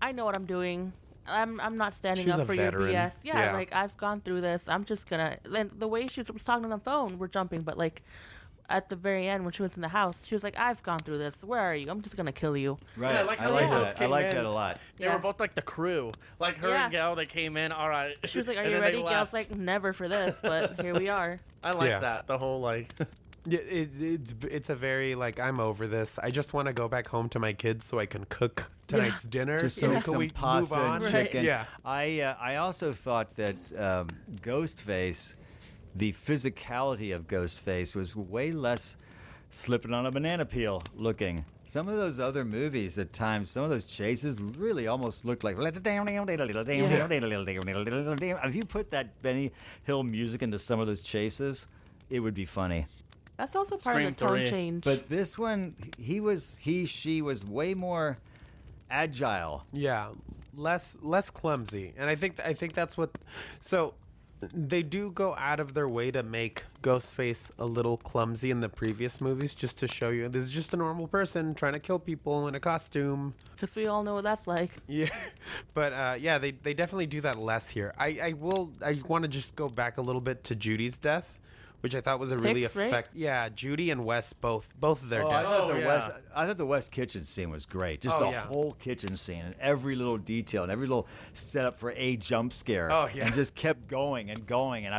I know what I'm doing. I'm not standing She's up a for veteran. your BS. Yeah, Yeah. like I've gone through this. I'm just gonna. And the way she was talking on the phone, we're jumping. But like at the very end, when she was in the house, she was like, "I've gone through this. Where are you? I'm just gonna kill you." right? Yeah, like I how like they both that. I came like in. that a lot. They Yeah. were both like the crew. Like her Yeah. and Gail, they came in. All right. She was like, "Are And you then they ready?" Gail's left. like, "Never for this," but here we are. I like Yeah. that. The whole like. Yeah, it's a very I'm over this. I just want to go back home to my kids so I can cook tonight's dinner. Just so make can some we pasta move on? and chicken. Yeah. I also thought that Ghostface, the physicality of Ghostface was way less slipping on a banana peel looking. Some of those other movies at times, some of those chases really almost looked like. If you put that Benny Hill music into some of those chases, it would be funny. That's also part Scream of the tone 3. change. But this one, she was way more agile. Yeah, less clumsy, and I think that's what. So they do go out of their way to make Ghostface a little clumsy in the previous movies, just to show you this is just a normal person trying to kill people in a costume. because we all know what that's like. Yeah, but yeah, they definitely do that less here. I want to just go back a little bit to Judy's death, which I thought was a really Hicks, right? Yeah, Judy and Wes both of their deaths. I thought the West kitchen scene was great. Just Oh, the yeah. whole kitchen scene and every little detail and every little setup for a jump scare. Oh, yeah. And just kept going and going. And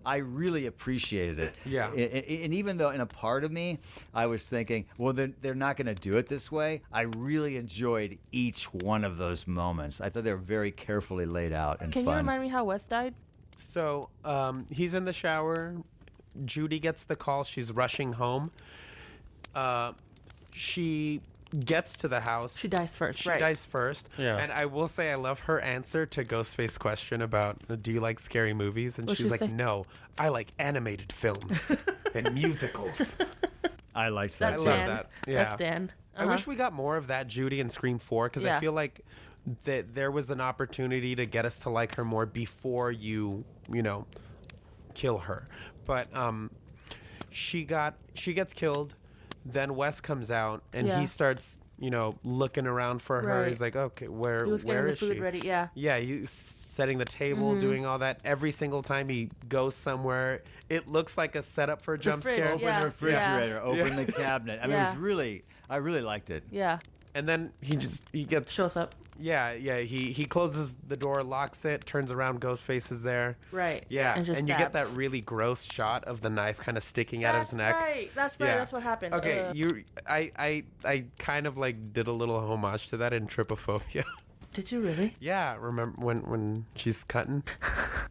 I really appreciated it. Yeah. And even though in a part of me, I was thinking, well, they're not going to do it this way. I really enjoyed each one of those moments. I thought they were very carefully laid out and Can fun. you remind me how Wes died? So he's in the shower. Judy gets the call. She's rushing home. She gets to the house. She dies first, She right? dies first. Yeah. And I will say I love her answer to Ghostface's question about do you like scary movies? And What'd she's she like, say? no, I like animated films and musicals. I liked that. That's I love Dan. that. Yeah. That's Dan. I wish we got more of that Judy in Scream 4 because I Yeah. feel like that there was an opportunity to get us to like her more before you kill her. But she gets killed. Then Wes comes out and Yeah. he starts looking around for her. Right. He's like, okay, where He was getting where the is food she? ready. Yeah. Yeah, he's setting the table, doing all that. Every single time he goes somewhere, it looks like a setup for a jump fridge, scare. Open Yeah. the refrigerator, open the cabinet. I mean, it Yeah. was really, I really liked it. Yeah. And then he gets Shows up. yeah. He closes the door, locks it, turns around. Ghostface is there. Right. Yeah, And, just you get that stabs. really gross shot of the knife kind of sticking out of his neck. That's right. Yeah. That's what happened. Okay, I kind of like did a little homage to that in Trypophobia. Did you really? Yeah, remember when she's cutting?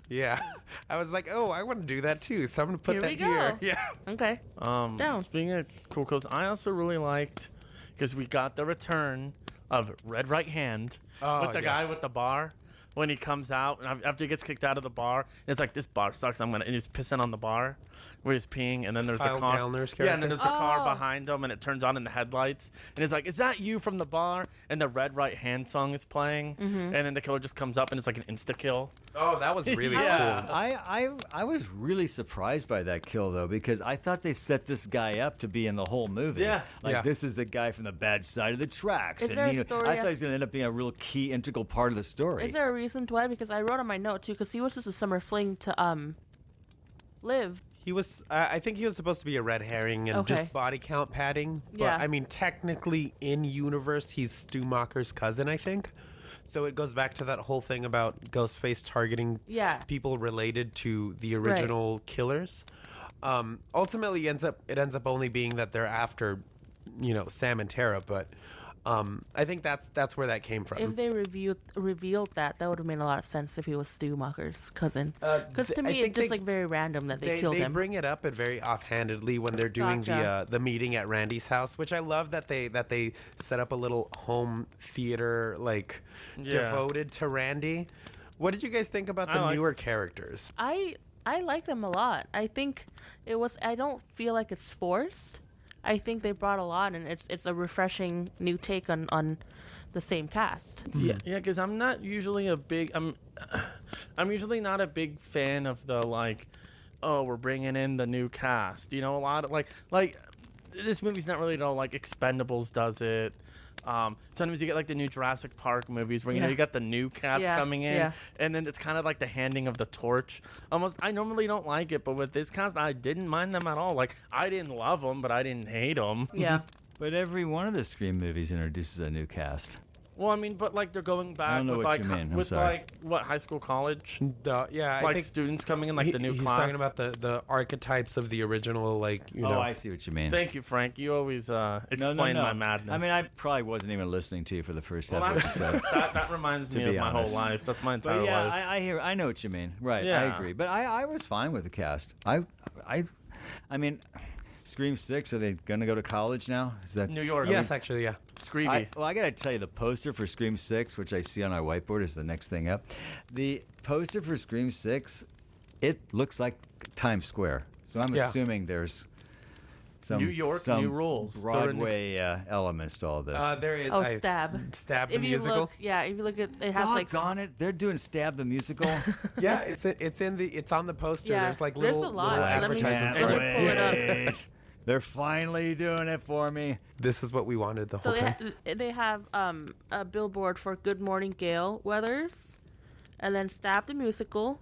Yeah, I was like, oh, I want to do that too. So I'm gonna put Here that we go. here. Yeah. Okay. Down. Speaking of cool codes, I also really liked because we got the return of Red Right Hand with the guy yes. with the bar. When he comes out and after he gets kicked out of the bar, it's like this bar sucks. And he's pissing on the bar, where he's peeing, and then there's Kyle the car. Gallner's Yeah, and character? then there's the car Oh. behind him, and it turns on in the headlights, and it's like, "Is that you from the bar?" And the Red Right Hand song is playing, and then the killer just comes up, and it's like an insta kill. Oh, that was really Yeah. cool. I was really surprised by that kill though, because I thought they set this guy up to be in the whole movie. Yeah. Like Yeah. this is the guy from the bad side of the tracks. Is there a story I thought as- he was gonna end up being a real key integral part of the story. Is there a reason why? Because I wrote on my note too. Because he was just a summer fling to Liv. He was. I think he was supposed to be a red herring and Okay. just body count padding. But, Yeah. I mean, technically, in universe, he's Stu Macher's cousin. I think. So it goes back to that whole thing about Ghostface targeting Yeah. people related to the original killers. Ultimately, it ends up only being that they're after, Sam and Tara. But I think that's where that came from. If they revealed that would have made a lot of sense if he was Stu Macher's cousin. Because to I me, think it's just they- like very random that they killed they him. bring it up at very offhandedly when they're doing Gotcha. the meeting at Randy's house, which I love that they set up a little home theater devoted to Randy. What did you guys think about the newer characters? I like them a lot. I think it was. I don't feel like it's forced. I think they brought a lot, and it's a refreshing new take on the same cast. Yeah, because I'm not usually I'm usually not a big fan of the we're bringing in the new cast. A lot of like this movie's not really like Expendables does it. Sometimes you get like the new Jurassic Park movies where you got the new cast coming in, and then it's kind of like the handing of the torch. Almost, I normally don't like it, but with this cast, I didn't mind them at all. Like I didn't love them, but I didn't hate them. Yeah. But every one of the Scream movies introduces a new cast. Well, I mean, but like they're going back don't know with what like you mean. I'm with sorry. like what high school, college, I like think students coming in, like the new he's class. talking about the archetypes of the original, Oh, I see what you mean. Thank you, Frank. You always explain no. my madness. I mean, I probably wasn't even listening to you for the first half well, of what you said. that reminds me be of my honest. whole life. That's my entire But yeah, life. I know what you mean. Right, I Yeah. agree. But I was fine with the cast. I mean, Scream 6, are they going to go to college now? Is that New York. Yes, actually, yeah. Screevy. I got to tell you, the poster for Scream 6, which I see on our whiteboard, is the next thing up. The poster for Scream 6, it looks like Times Square. So I'm Yeah. assuming there's some New York, some new rules. Broadway elements to all this. There is. Oh, Stab. Stab the If you musical. look, if you look at it has like Doggone it, they're doing Stab the Musical. Yeah, it's on the poster. Yeah, There's like there's little, a lot. little Let me- advertisements let for me it. pull it up. Wait. They're finally doing it for me. This is what we wanted the So whole time. they have a billboard for Good Morning Gail Weathers, and then Stab the Musical.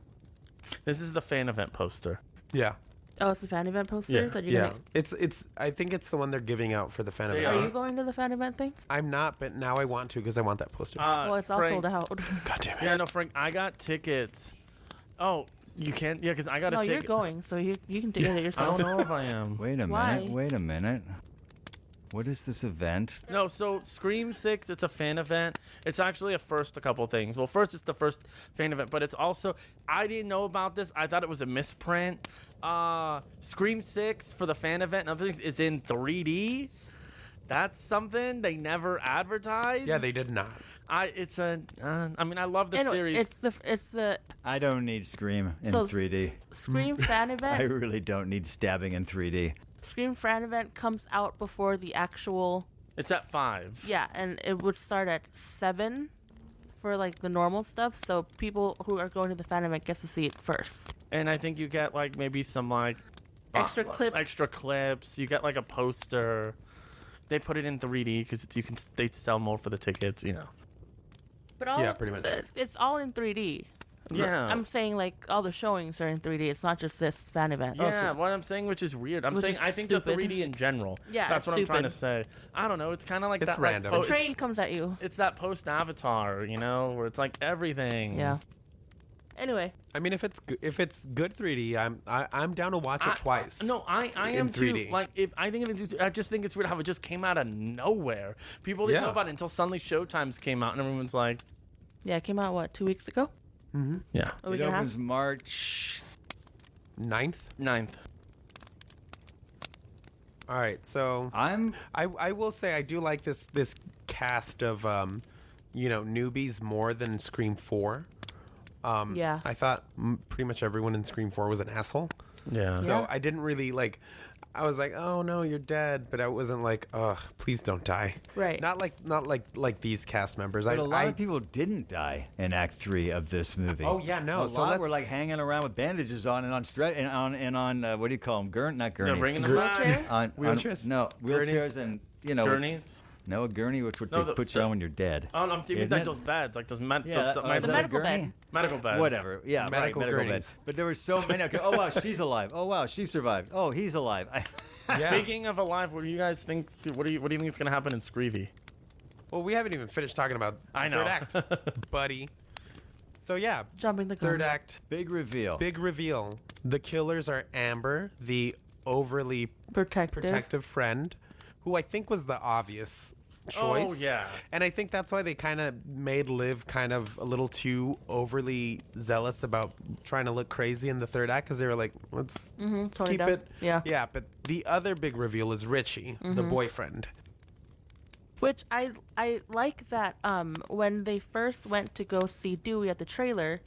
This is the fan event poster. Yeah. Oh, it's the fan event poster Yeah. that you're Yeah, gonna. it's. I think it's the one they're giving out for the fan They event. Are you going to the fan event thing? I'm not, but now I want to because I want that poster. Well, it's all Frank, sold out. God damn it! Yeah, no, Frank, I got tickets. Oh, you can't? Yeah, because I got No, a you're ticket. going, so you can get it I yourself. don't know if I am. Wait a Why? minute. Wait a minute. What is this event? No, so Scream 6, it's a fan event. It's actually a couple things. Well, first, it's the first fan event, but it's also, I didn't know about this. I thought it was a misprint. Scream 6 for the fan event and other things is in 3D. That's something they never advertised. Yeah, they did not. I mean, I love the Anyway, series. it's the I don't need Scream in So- 3D. Scream fan I event. really don't need stabbing in 3D. Scream fan event comes out before the actual. It's at 5. Yeah, and it would start at 7 for like the normal stuff. So people who are going to the fan event gets to see it first. And I think you get like maybe some like Extra clips. You get like a poster. They put it in 3D because they sell more for the tickets. But all Yeah, pretty much. It's all in 3D. Yeah. I'm saying like all the showings are in 3D. It's not just this fan event. Yeah, what I'm saying, which is weird. I'm Which saying is I think stupid. the 3D in general. Yeah, that's it's what I'm trying to stupid. say. I don't know. It's kind of like It's that. random. Like, A train comes at you. it's that post Avatar, where it's like everything. Yeah. Anyway, I mean, if it's good 3D, I'm down to watch it twice. No, I am in too. 3D. Like I just think it's weird how it just came out of nowhere. People didn't know Yeah. about it until suddenly Showtimes came out, and everyone's like, yeah, it came out what 2 weeks ago? yeah, A week It and a half? opens March. 9th. 9th. All right, so I will say I do like this cast of newbies more than Scream 4. Yeah. I thought pretty much everyone in Scream 4 was an asshole. Yeah. So I didn't really like. I was like, oh no, you're dead, but I wasn't like, ugh, please don't die. Right. Not like these cast members. But a lot of people didn't die in Act 3 of this movie. Oh yeah, no. A so lot let's, were like hanging around with bandages on and on what do you call them? Not gurneys. bringing them back. Wheelchair? Wheelchairs? No, Gurneys? wheelchairs and Gurneys. No, a gurney, which would No, put you on when you're dead. Oh, I'm thinking Isn't like it? those beds, like those Yeah, the is that a medical gurney? bed. medical beds. Whatever. Yeah, Medical medical gurneys. bed. But there were so many. Okay, oh wow, she's alive. Oh wow, she survived. Oh, he's alive. Yeah. Speaking of alive, what do you guys think? What do you think is gonna happen in Screevy? Well, we haven't even finished talking about I know. third act, buddy. So yeah, Jumping the gun. third act, Big reveal. big reveal. The killers are Amber, the overly protective friend, who I think was the obvious choice. Oh yeah. And I think that's why they kind of made Liv kind of a little too overly zealous about trying to look crazy in the third act, because they were like, let's tone it keep down. it. Yeah. Yeah, but the other big reveal is Richie, the boyfriend. Which I like that when they first went to go see Dewey at the trailer,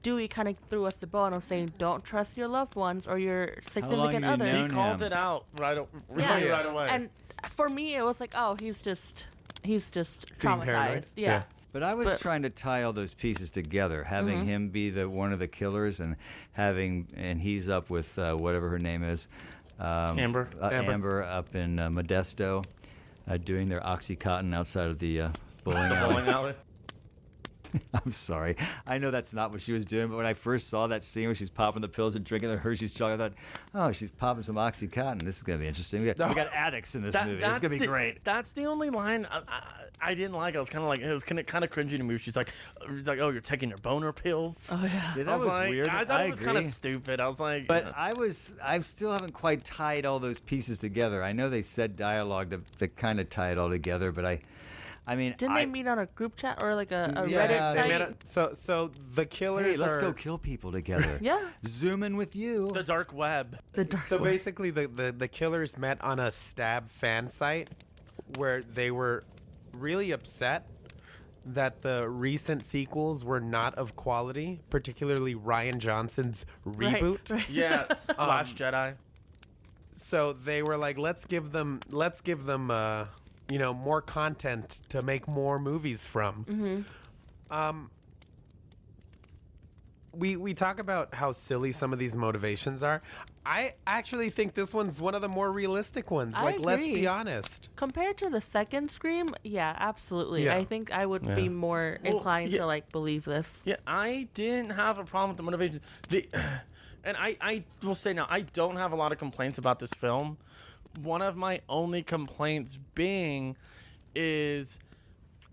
Dewey kind of threw us the bone of saying, don't trust your loved ones or your significant have you other. known He called him? it out right Yeah. right away. And for me, it was like, oh, he's just Being paranoid? traumatized. Yeah. But I was But- trying to tie all those pieces together, having him be one of the killers, and he's up with whatever her name is, Amber. Amber up in Modesto, doing their OxyContin outside of the bowling alley. Bowling alley. I'm sorry. I know that's not what she was doing, but when I first saw that scene where she's popping the pills and drinking the Hershey's chocolate, I thought, oh, she's popping some OxyContin. This is going to be interesting. We got addicts in this movie. It's going to be great. That's the only line I didn't like. I was kind of like, it was kind of cringy to me. She's like, oh, you're taking your boner pills. Oh, yeah. Yeah, I that was like, weird. I thought it was kind of agree. stupid. I was like, But I still haven't quite tied all those pieces together. I know they said dialogue to kind of tie it all together, but I mean, Didn't they meet on a group chat or like a Yeah, Reddit They site? made it, so the killers hey, let's are, go kill people together. Yeah. Zooming with you. the dark web. The dark So web. basically, the killers met on a stab fan site where they were really upset that the recent sequels were not of quality, particularly Ryan Johnson's Right, reboot. right. Yeah, Last Jedi. So they were like, let's give them more content to make more movies from. We talk about how silly some of these motivations are. I actually think this one's one of the more realistic ones. I Like, let's agree. be honest. Compared to the second Scream, yeah, absolutely. Yeah. I think I would be more inclined yeah. to like believe this. Yeah, I didn't have a problem with the motivation. And I will say now, I don't have a lot of complaints about this film. One of my only complaints being is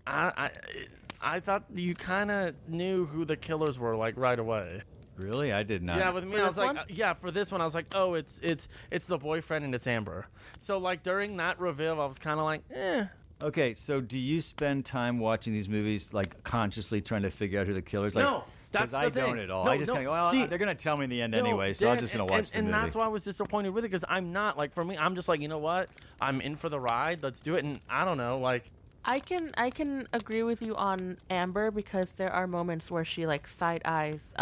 I thought you kind of knew who the killers were like right away. Really? I did not. Yeah, with me, For I was this like, one? yeah, for this one, I was like, oh, it's the boyfriend and it's Amber. So like during that reveal, I was kind of like, eh. Okay, so do you spend time watching these movies, like consciously trying to figure out who the killer's? Like, No, that's 'cause I the don't thing. at all. No, I just no, kind of go, well, see- they're going to tell me in the end No, anyway, so I'm Dan, just going to watch the and movie. that's why I was disappointed with it, because I'm not like, for me, I'm just like, you know what? I'm in for the ride. Let's do it. And I don't know, like, I can agree with you on Amber because there are moments where she like side eyes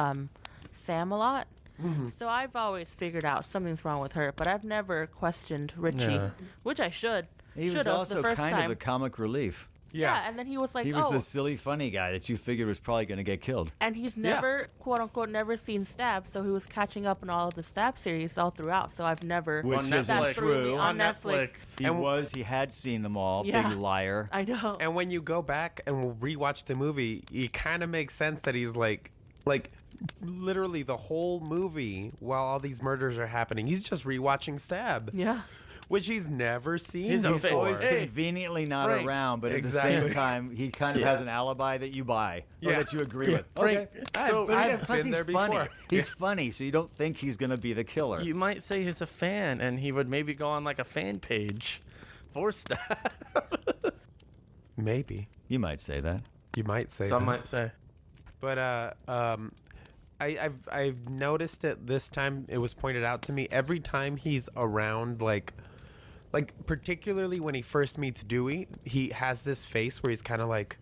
Sam a lot. So I've always figured out something's wrong with her, but I've never questioned Richie, Yeah. which I should. he was Should have also the first kind time. of the comic relief. Yeah, and then he was like, He was oh, the silly, funny guy that you figured was probably going to get killed. and he's never, quote unquote, never seen Stab, so he was catching up on all of the Stab series all throughout. So I've never. Which on isn't Netflix. That's true. on Netflix. He had seen them all. Yeah. Big liar. I know. And when you go back and rewatch the movie, it kind of makes sense that he's like like literally the whole movie while all these murders are happening, he's just rewatching Stab. Yeah. Which he's never seen He's before. always Hey, conveniently not Frank. around, but at the Exactly. same time, he kind of has an alibi that you buy or Yeah. that you agree with. Frank, Okay. so But I've plus been he's there funny. before. He's funny, so you don't think he's going to be the killer. you might say he's a fan, and he would maybe go on like a fan page for Stab. Maybe. You might say that. You might say Some that. might say. But I've noticed it this time. It was pointed out to me every time he's around, like particularly when he first meets Dewey, he has this face where he's kind of like,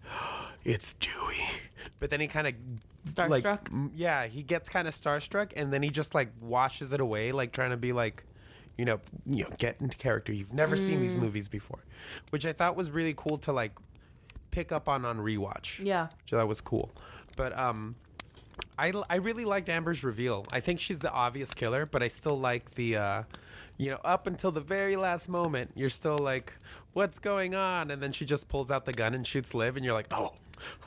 it's Dewey, but then he kind of Starstruck? yeah, he gets kind of starstruck, and then he just like washes it away, like trying to be like, get into character. You've never seen these movies before, which I thought was really cool to like pick up on rewatch. Yeah. So that was cool. But I really liked Amber's reveal. I think she's the obvious killer, but I still like the up until the very last moment, you're still like, what's going on? And then she just pulls out the gun and shoots Liv, and you're like, oh.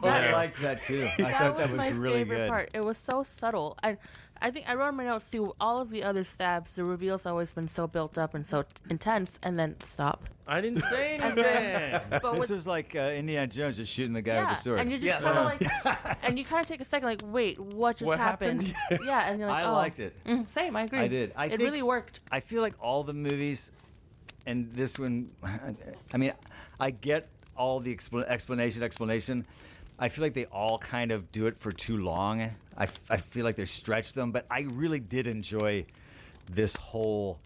I okay. liked that too. I That thought that was was my really favorite good. part. It was so subtle. I think I wrote in my notes too. All of the other stabs, the reveal's always been so built up and so intense, and then stop. I didn't say anything. But This with, was like Indiana Jones just shooting the guy yeah, with the sword. and you're just Yeah. kind of like, and you kind of take a second, like, wait, what just What happened? happened? Yeah, and you're like, I oh. liked it. Same, I agree. I did. I it think- really worked. I feel like all the movies, and this one, I mean, I get all the explanation. I feel like they all kind of do it for too long. I feel like they stretch them, but I really did enjoy this whole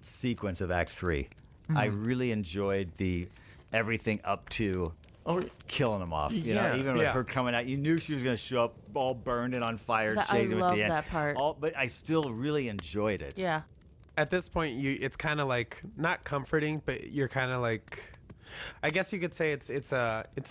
sequence of Act 3. I really enjoyed the everything up to Oh, killing them off. You Yeah. know, even with Yeah. her coming out, you knew she was going to show up all burned and on fire, I chasing him at love the end. that part. But I still really enjoyed it. Yeah. At this point, it's kind of like not comforting, but you're kind of like, I guess you could say it's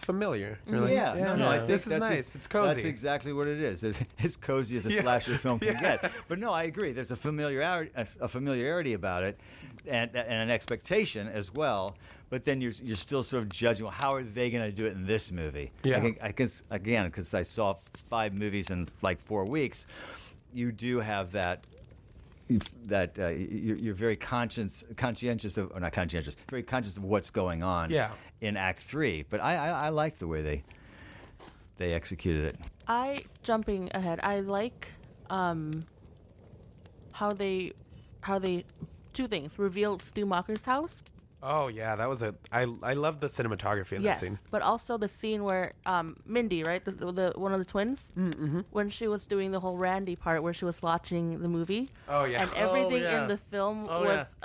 familiar. You're like, No, I think this is that's nice. It's cozy. That's exactly what it is. It's as cozy as a slasher film can get. But no, I agree. There's a familiarity about it, and an expectation as well. But then you're still sort of judging. Well, how are they going to do it in this movie? Yeah. I guess again, because I saw 5 movies in like 4 weeks, you do have that. You're very conscientious of, or not conscientious, very conscious of what's going on in Act 3. But I like the way they executed it. Jumping ahead, I like how they two things revealed Stu Macher's house. Oh yeah, that was I love the cinematography in that scene. But also the scene where Mindy, right, the one of the twins, when she was doing the whole Randy part where she was watching the movie. Oh yeah. And everything yeah. in the film Oh, was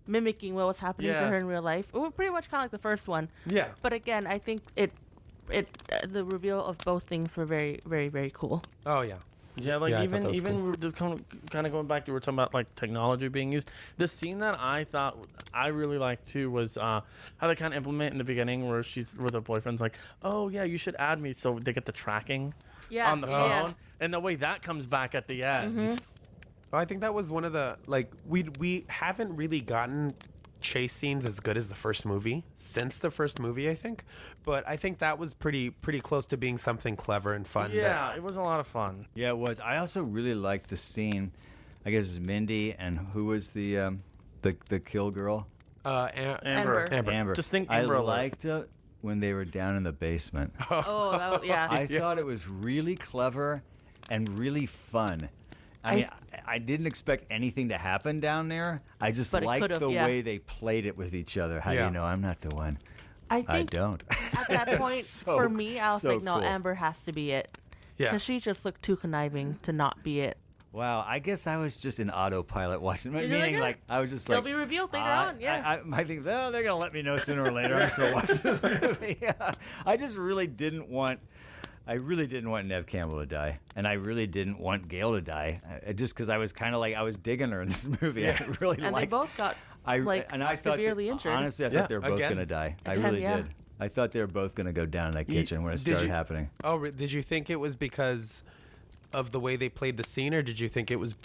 mimicking what was happening to Yeah. her in real life. It was pretty much kind of like the first one. Yeah. But again, I think the reveal of both things were very, very, very cool. Oh yeah. Yeah, like Yeah, I thought that was even cool. we're just kind of going back to we're talking about like technology being used. The scene that I thought I really liked too was how they kind of implement in the beginning where her boyfriend's like, oh yeah, you should add me, so they get the tracking on the phone, and the way that comes back at the end. Oh, I think that was one of the we haven't really gotten chase scenes as good as the first movie since the first movie, I think. But I think that was pretty close to being something clever and fun. Yeah, it was a lot of fun. Yeah, it was. I also really liked the scene. I guess it's Mindy and who was the kill girl? Amber. Amber. Just think I Amber Alert. liked it when they were down in the basement. Oh, that was, yeah. I thought it was really clever and really fun. I mean, I didn't expect anything to happen down there. I just But it liked could've, the yeah. way they played it with each other. How do Yeah. you know I'm not the one? I I think don't. at that point, So- for me, I was so like, no, cool. Amber has to be it. Yeah. Because she just looked too conniving to not be it. Wow, I guess I was just in autopilot watching. You're Meaning, like, like I was just They'll like, be revealed later on, yeah. I think, oh, they're gonna let me know sooner or later. I'm just gonna watch this movie. I just really didn't want. I really didn't want Nev Campbell to die, and I really didn't want Gail to die. Just because I was kind of like I was digging her in this movie. I really And liked. they both got I thought severely injured. Honestly, I Yeah, thought they were both again. gonna die. I Again, really yeah. did. I thought they were both gonna go down in that kitchen when it did started you- happening. Oh, did you think it was because of the way they played the scene, or did you think it was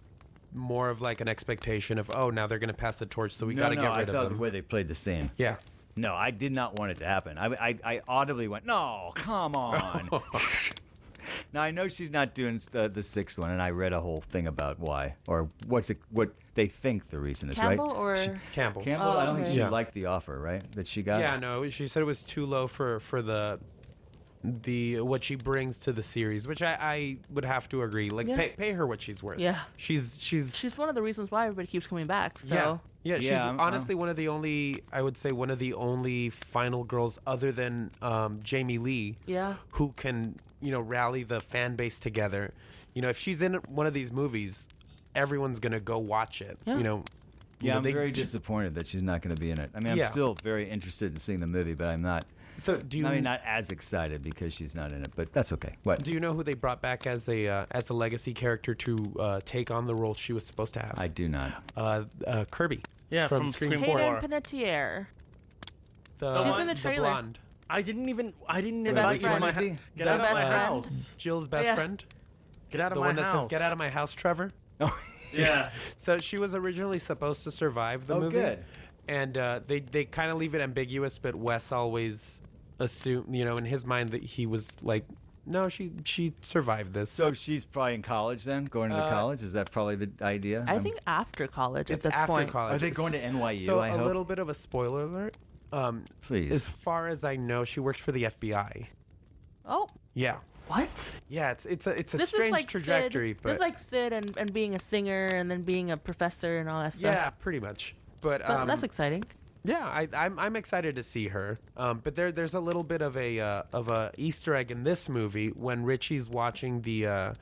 more of like an expectation of, oh, now they're going to pass the torch, so we got to get I rid thought of the them? way they played the scene. Yeah. No, I did not want it to happen. I audibly went, no, come on. Now I know she's not doing the sixth one, and I read a whole thing about why or what they think the reason is. Campbell right? or Campbell. Campbell. Oh, I don't think okay. she Yeah. liked the offer, right? That she got. Yeah, no, she said it was too low for the what she brings to the series, which I would have to agree. Like, Yeah. pay her what she's worth. Yeah. She's She's one of the reasons why everybody keeps coming back. So yeah. She's Yeah, I'm- honestly one of the only, I would say, one of the only final girls other than Jamie Lee, yeah. who can rally the fan base together. If she's in one of these movies, everyone's gonna go watch it. Yeah. Yeah, I'm very disappointed that she's not going to be in it. I mean, I'm Yeah. still very interested in seeing the movie, but I'm not. So do you? I mean, not as excited because she's not in it, but that's okay. What? Do you know who they brought back as a legacy character to take on the role she was supposed to have? I do not. Kirby. Yeah, from Scream 4. Hayden Panettiere. She's in the trailer. blonde. I didn't best invite you to my friend. Get out The of my best friend. house. Jill's best Yeah. friend. Get out of The my one that house. says "Get out of my house, Trevor." Oh, Yeah. So she was originally supposed to survive the Oh, movie. good. And they kind of leave it ambiguous, but Wes always assumed, in his mind that he was like, no, she survived this. so she's probably in college then, going to the college. Is that probably the idea? I think after college it's at this after point. college. Are they going to NYU? So I a hope. little bit of a spoiler alert. Please. As far as I know, she works for the FBI. Oh, Yeah. what? Yeah, it's a This strange is like trajectory, Sid. but This is like Sid and being a singer and then being a professor and all that stuff. yeah, pretty much. But But that's exciting. yeah, I'm excited to see her. But there's a little bit of a Easter egg in this movie when Richie's watching the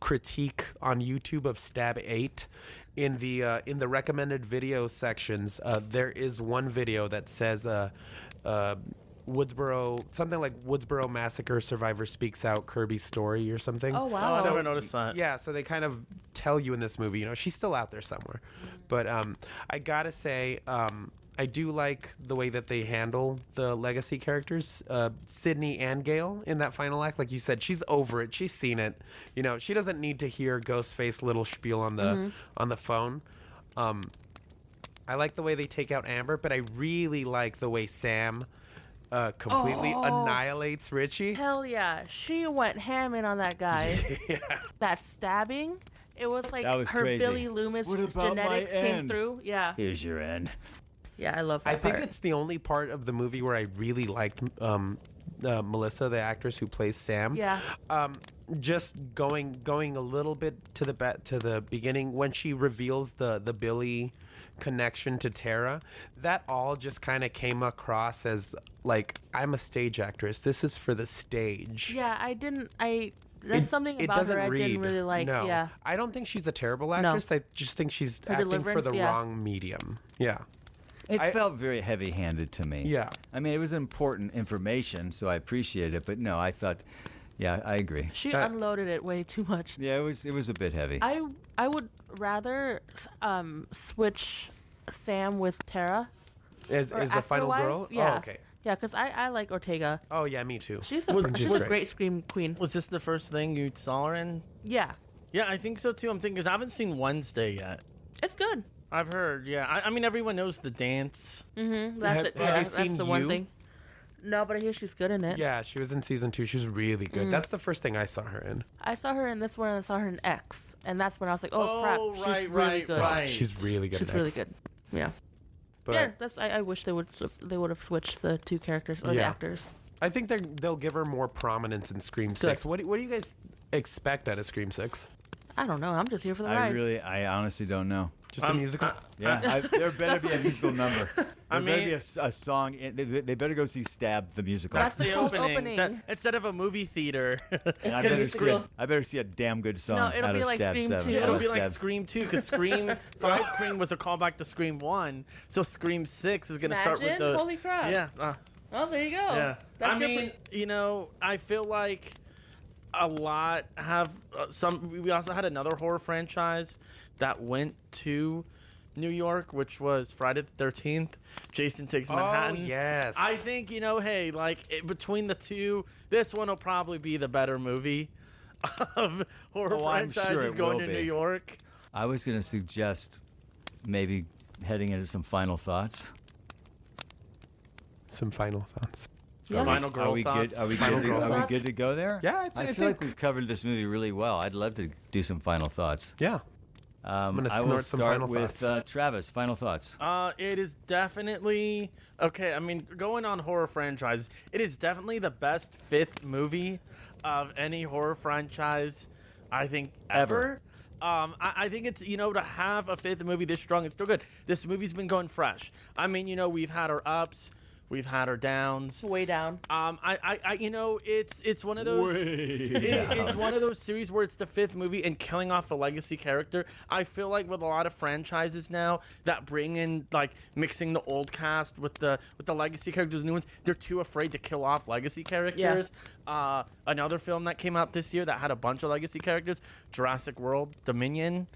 critique on YouTube of Stab 8. In the recommended video sections, there is one video that says Woodsboro, something like Woodsboro Massacre Survivor speaks out Kirby's story or something. Oh Oh, wow. I never noticed that. Yeah, so they kind of tell you in this movie, she's still out there somewhere. But I gotta say, I do like the way that they handle the legacy characters, Sydney and Gail in that final act. Like you said, she's over it. She's seen it. She doesn't need to hear Ghostface little spiel on the phone. I like the way they take out Amber, but I really like the way Sam completely annihilates Richie. Hell yeah, she went ham in on that guy. That stabbing, it was like That was her crazy. Billy Loomis What about my genetics came end? through. Yeah, Here's your end. yeah, I love that I think part. it's the only part of the movie where I really liked Melissa, the actress who plays Sam. Yeah. Just going a little bit to the beginning when she reveals the Billy connection to Tara, that all just kind of came across as like, I'm a stage actress. This is for the stage. Yeah, there's something about her I didn't really like. No, Yeah. I don't think she's a terrible actress. I just think she's acting for deliverance, the yeah. wrong medium. Yeah. It felt very heavy-handed to me. Yeah. I mean, it was important information, so I appreciate it. But no, I thought, yeah, I agree. She unloaded it way too much. Yeah, it was a bit heavy. I would rather switch Sam with Tara. Is the final girl? actor-wise, yeah. Oh, okay. Yeah, because I like Ortega. Oh, yeah, me too. She's She's a great. great scream queen. Was this the first thing you saw her in? Yeah, Yeah, I think so too. I'm thinking because I haven't seen Wednesday yet. it's good. I've heard. Yeah, I mean everyone knows the dance. That's Have- it. have Yeah, you that's seen the one You? thing. No, but I hear she's good in it. Yeah, she was in season 2. She was really good. That's the first thing I saw her in. I saw her in this one and I saw her in X, and that's when I was like, oh crap, she's right, really right, good. right. She's really good. She's in really X. good. Yeah. But Yeah, I wish they would have switched the two characters or the Yeah. actors. I think they'll give her more prominence in Scream 6. What do you guys expect out of Scream 6? I don't know. I'm just here for the ride. I honestly don't know. Just a musical? Yeah, there better be a musical number. There I better mean- be a song. They better go see Stab the musical. That's the The cool opening. opening. Instead of a movie theater, And I gonna better be see. cool. I better see a damn good song. No, it'll out be of like Stab Scream 7. 2. out it'll of be like Stab- Scream 2 because Scream 5 Scream was a callback to Scream 1. So Scream 6 is going to start with Imagine? the. Holy crap. Yeah. Oh, there you go. Yeah. That's I good mean, I feel like a lot have some. We also had another horror franchise that went to New York, which was Friday the 13th. Jason Takes Manhattan. Oh, yes. I think, hey, between the two, this one will probably be the better movie of horror I'm sure franchises it going will to be. New York. I was going to suggest maybe heading into some final thoughts. Some final thoughts. Yeah. Final girl Are we thoughts. good? Are we Final good? To, girl are we thoughts? good to go there? Yeah, I I feel like think- we've covered this movie really well. I'd love to do some final thoughts. Yeah. gonna I will snort some start final with thoughts. Travis. Final thoughts. It is definitely okay. I mean, going on horror franchise, it is definitely the best fifth movie of any horror franchise, I think ever. I think it's to have a fifth movie this strong, it's still good. This movie's been going fresh. I mean, we've had our ups, we've had our downs. Way down. It's one of those. It's one of those series where it's the fifth movie and killing off a legacy character. I feel like with a lot of franchises now that bring in like mixing the old cast with the legacy characters, new ones, they're too afraid to kill off legacy characters. Another film that came out this year that had a bunch of legacy characters, Jurassic World Dominion.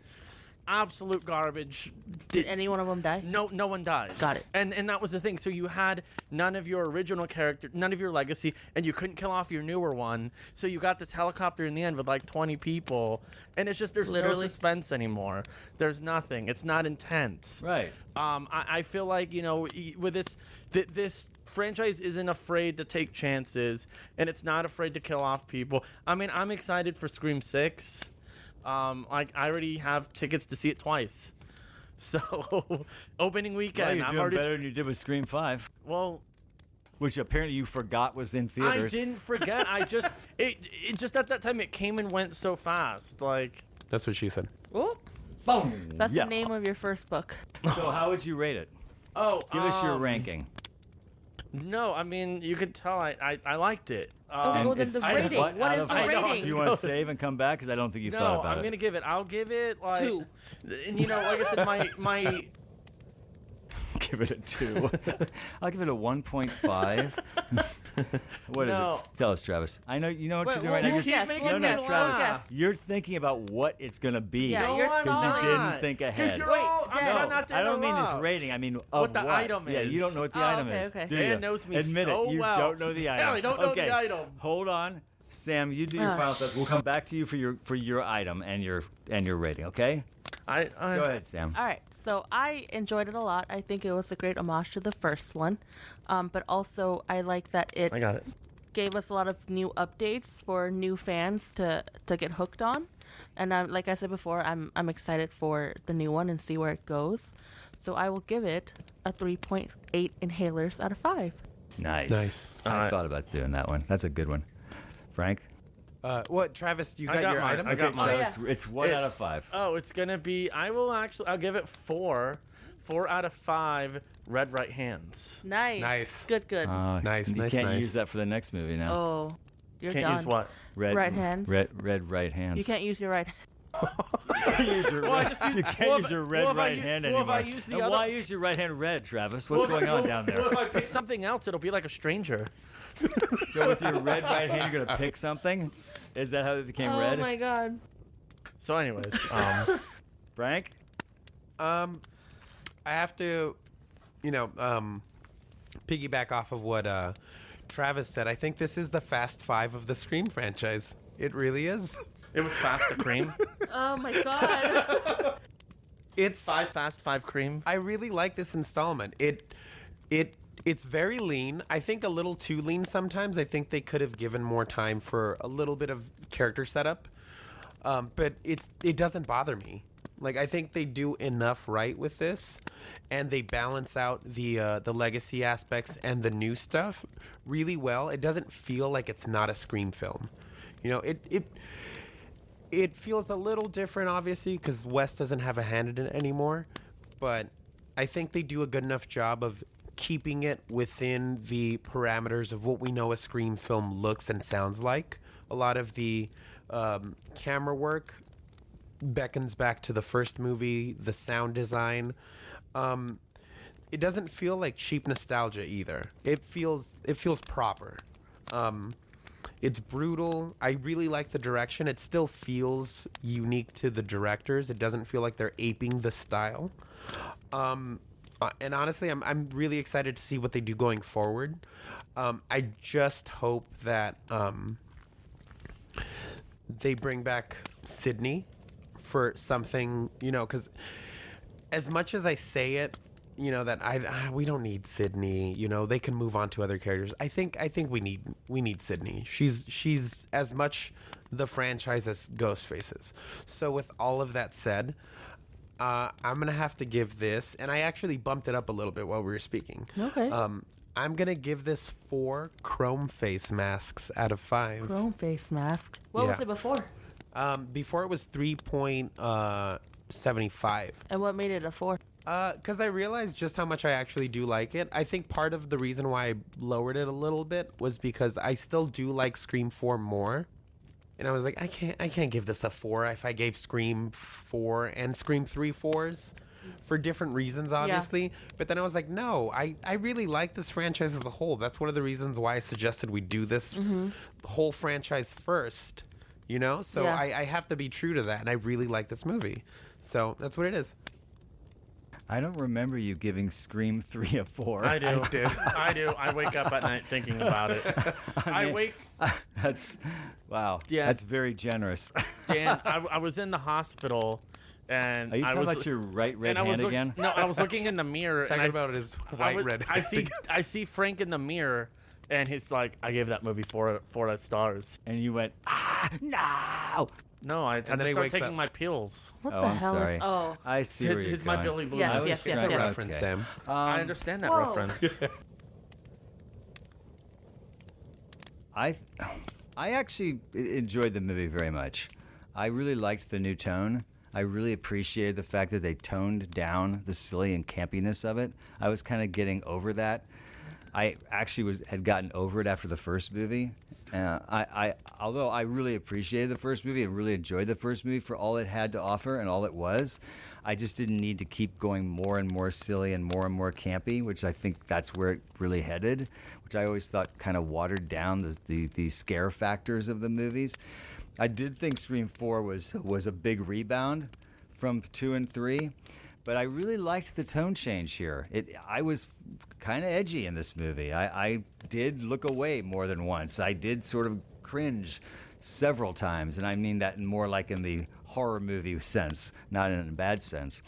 Absolute garbage. Did any one of them die? No one died. Got it. And that was the thing. So you had none of your original character, none of your legacy, and you couldn't kill off your newer one. So you got this helicopter in the end with like 20 people, and it's just there's Literally. no suspense anymore. There's nothing. It's not intense. Right. I feel like with this franchise isn't afraid to take chances, and it's not afraid to kill off people. I mean, I'm excited for Scream 6. I already have tickets to see it twice. So, opening Well, weekend. you're I'm doing already. better than you did with Scream 5, Well, which apparently you forgot was in I theaters. didn't forget. I just it just at that time it came and went so fast. Like, That's what she said. Oh, Boom. that's Yeah. the name of your first book. So how would you rate it? Give us your ranking. No, I mean you could tell I liked it. Oh, well, then the it's- rating. What out is of the five? rating? Do you want to save and come back? Because I don't think you thought No, about I'm it. gonna give it. I'll give it like 2. Like I said, my Give it a 2. I'll give it a 1.5. What is No. it? Tell us, Travis. I know you know what Wait, you're doing right now. we'll You're, guess. making We'll no, no, guess. me Travis. We'll laugh. guess. You're thinking about what it's gonna be. Yeah, No, you're I'm Because you stalling. didn't think ahead. Because you're Wait, all. I'm Dan. trying not to I don't mean this interrupt. rating. I mean of What the item Yeah, is. you don't know what the Oh, item okay, is. okay. Do Dan you? knows me Admit so it. You well. don't know the item. Dan, I don't know okay. the item. Hold on, Sam. You do your final thoughts. We'll come back to you for your item and your rating. Okay. I Go ahead, Sam. All right, so I enjoyed it a lot. I think it was a great homage to the first one, but also I like that it I got it. gave us a lot of new updates for new fans to get hooked on. And like I said before, I'm excited for the new one and see where it goes. So I will give it a 3.8 inhalers out of 5. Nice. Nice. I thought about doing that one. That's a good one. Frank. What, Travis? You I got got your mine. item? I got mine. So it's 1 out of 5. Oh, it's gonna be. I'll give it 4. 4 out of 5 red right hands. Nice. Nice. Good. Nice, You nice, can't nice. use that for the next movie now. Oh, you're Can't done. use what? Red right hands. Red right hands. You can't use your right. use your Well, I red, just use- you can't well, use if- your red well, if I right u- hand well, if anymore. I use the And other- why use your right hand red, Travis? What's going on down there? Well, if I pick something else, it'll be like a stranger. So with your red right hand, you're gonna pick something. Is that how it became Oh red? my god. So, anyways, Frank? I have to, piggyback off of what Travis said. I think this is the Fast Five of the Scream franchise. It really is. it was fast to cream. Oh my god. It's 5 fast, 5 cream. I really like this installment. It's very lean. I think a little too lean sometimes. I think they could have given more time for a little bit of character setup. But it doesn't bother me. Like, I think they do enough right with this, and they balance out the legacy aspects and the new stuff really well. It doesn't feel like it's not a Scream film. It feels a little different, obviously, because Wes doesn't have a hand in it anymore. But I think they do a good enough job of keeping it within the parameters of what we know a Scream film looks and sounds like. A lot of the camera work beckons back to the first movie, the sound design. It doesn't feel like cheap nostalgia either. It feels proper. It's brutal. I really like the direction. It still feels unique to the directors. It doesn't feel like they're aping the style. And honestly, I'm really excited to see what they do going forward. I just hope that they bring back Sydney for something, because as much as I say it, that we don't need Sydney. They can move on to other characters. I think we need Sydney. She's as much the franchise as Ghostface is. So with all of that said, I'm gonna have to give this, and I actually bumped it up a little bit while we were speaking. Okay. I'm gonna give this 4 chrome face masks out of 5. Chrome face mask. What was Yeah. it before? Before it was 3.75. And what made it a 4? Because I realized just how much I actually do like it. I think part of the reason why I lowered it a little bit was because I still do like Scream 4 more. And I was like, I can't give this a 4 if I gave Scream 4 and Scream 3 4s for different reasons, obviously. But then I was like, no, I really like this franchise as a whole. That's one of the reasons why I suggested we do this whole franchise first, So Yeah. I have to be true to that. And I really like this movie. So that's what it is. I don't remember you giving Scream 3 a 4. I do. I did. I do. I wake up at night thinking about it. That's wow. Yeah. That's very generous. Dan, I was in the hospital, and Are you I talking was about your right red and I was hand again? No, I was looking in the mirror. Talking and about it is I white, was- red. I see Frank in the mirror, and he's like, I gave that movie 4 stars. And you went, no. No, I had then to he start wakes taking up. my pills. What Oh, the I'm hell sorry. is? Oh, I see where you're He's my going. Billy Blue. Yes, movie. yes, Good yes. reference, Sam. I understand that Whoa. reference. I actually enjoyed the movie very much. I really liked the new tone. I really appreciated the fact that they toned down the silly and campiness of it. I was kind of getting over that. I actually had gotten over it after the first movie. Although I really appreciated the first movie and really enjoyed the first movie for all it had to offer and all it was, I just didn't need to keep going more and more silly and more campy, which I think that's where it really headed, which I always thought kind of watered down the scare factors of the movies. I did think Scream 4 was a big rebound from 2 and 3. But I really liked the tone change here. I was kind of edgy in this movie. I did look away more than once. I did sort of cringe several times, and I mean that more like in the horror movie sense, not in a bad sense.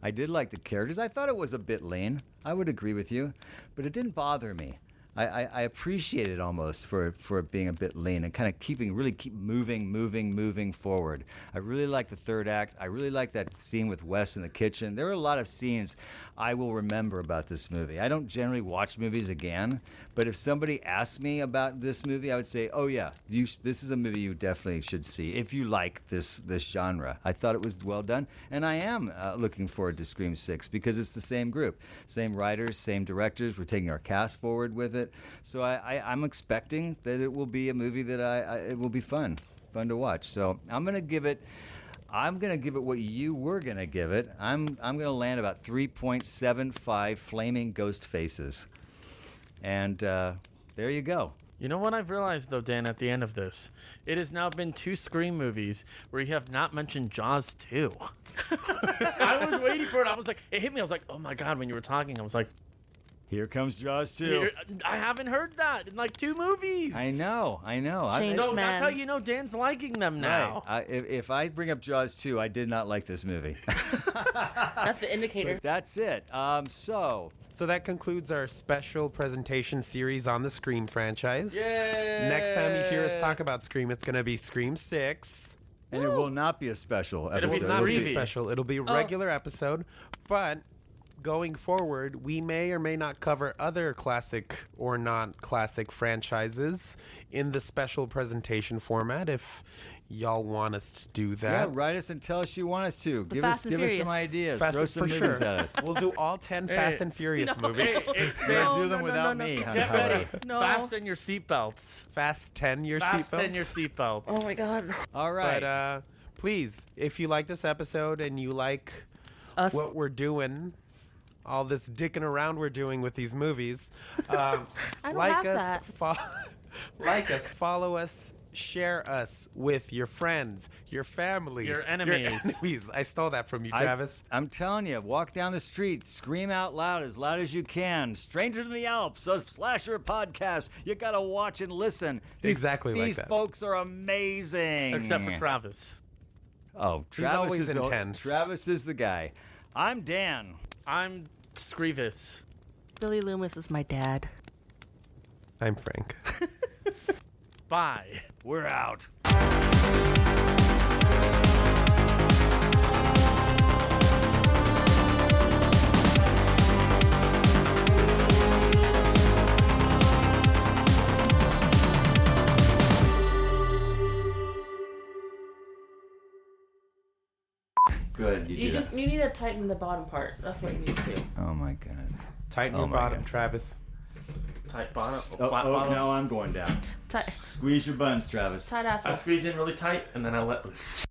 I did like the characters. I thought it was a bit lean. I would agree with you, but it didn't bother me. I appreciate it almost for it being a bit lean and kind of keep moving forward. I really like the third act. I really like that scene with Wes in the kitchen. There are a lot of scenes I will remember about this movie. I don't generally watch movies again, but if somebody asked me about this movie, I would say, oh yeah, this is a movie you definitely should see if you like this genre. I thought it was well done, and I am looking forward to Scream 6 because it's the same group, same writers, same directors. We're taking our cast forward with it. So I'm expecting that it will be a movie that it will be fun to watch. So I'm gonna give it what you were gonna give it. I'm gonna land about 3.75 flaming ghost faces, and there you go. You know what I've realized, though, Dan, at the end of this? It has now been 2 Scream movies where you have not mentioned Jaws 2. I was waiting for it. I was like, it hit me. I was like, oh my God, when you were talking, I was like, Here comes Jaws 2. "Here- I haven't heard that in like 2 movies. I know. Change So man. that's how you know Dan's liking them now. Right. If I bring up Jaws 2, I did not like this movie. that's the indicator. That's it. So that concludes our special presentation series on the Scream franchise. Yay! Next time you hear us talk about Scream, it's going to be Scream 6. And it will not be a special It'll be episode. It's not be Screamy. special. It'll be a regular episode, but going forward, we may or may not cover other classic or not classic franchises in the special presentation format if y'all want us to do Yeah, that. write us and tell us you want us to. Give us Fast and some Furious. ideas. Fast Throw some for movies sure. at us. We'll do all 10 Fast and Furious movies. It's You're gonna No, do them no, without no, no. me. Get ready. No. Fasten your seatbelts. Fast 10 your Fasten seatbelts. your seatbelts. Oh my God. All right. But please, if you like this episode and you like Us. what we're doing, all this dicking around we're doing with these movies, I don't like have us, that. like us, follow us, share us with your friends, your family, Your enemies. I stole that from you, Travis. I'm telling you, walk down the street, scream out loud as you can. Stranger in the Alps, a slasher podcast. You gotta watch and listen. Exactly like These that. folks are amazing. Except for Travis. Oh, Travis always is intense. Travis is the guy. I'm Dan. I'm Screevis. Billy Loomis is my dad. I'm Frank. Bye. We're out. Good, you do that. You need to tighten the bottom part. That's what you need to do. Oh my god. Tighten Oh your my bottom, God. Travis. Tight bottom. Oh, Flat bottom. now I'm going down. Tight Squeeze your buns, Travis. asshole. I squeeze in really tight and then I let loose.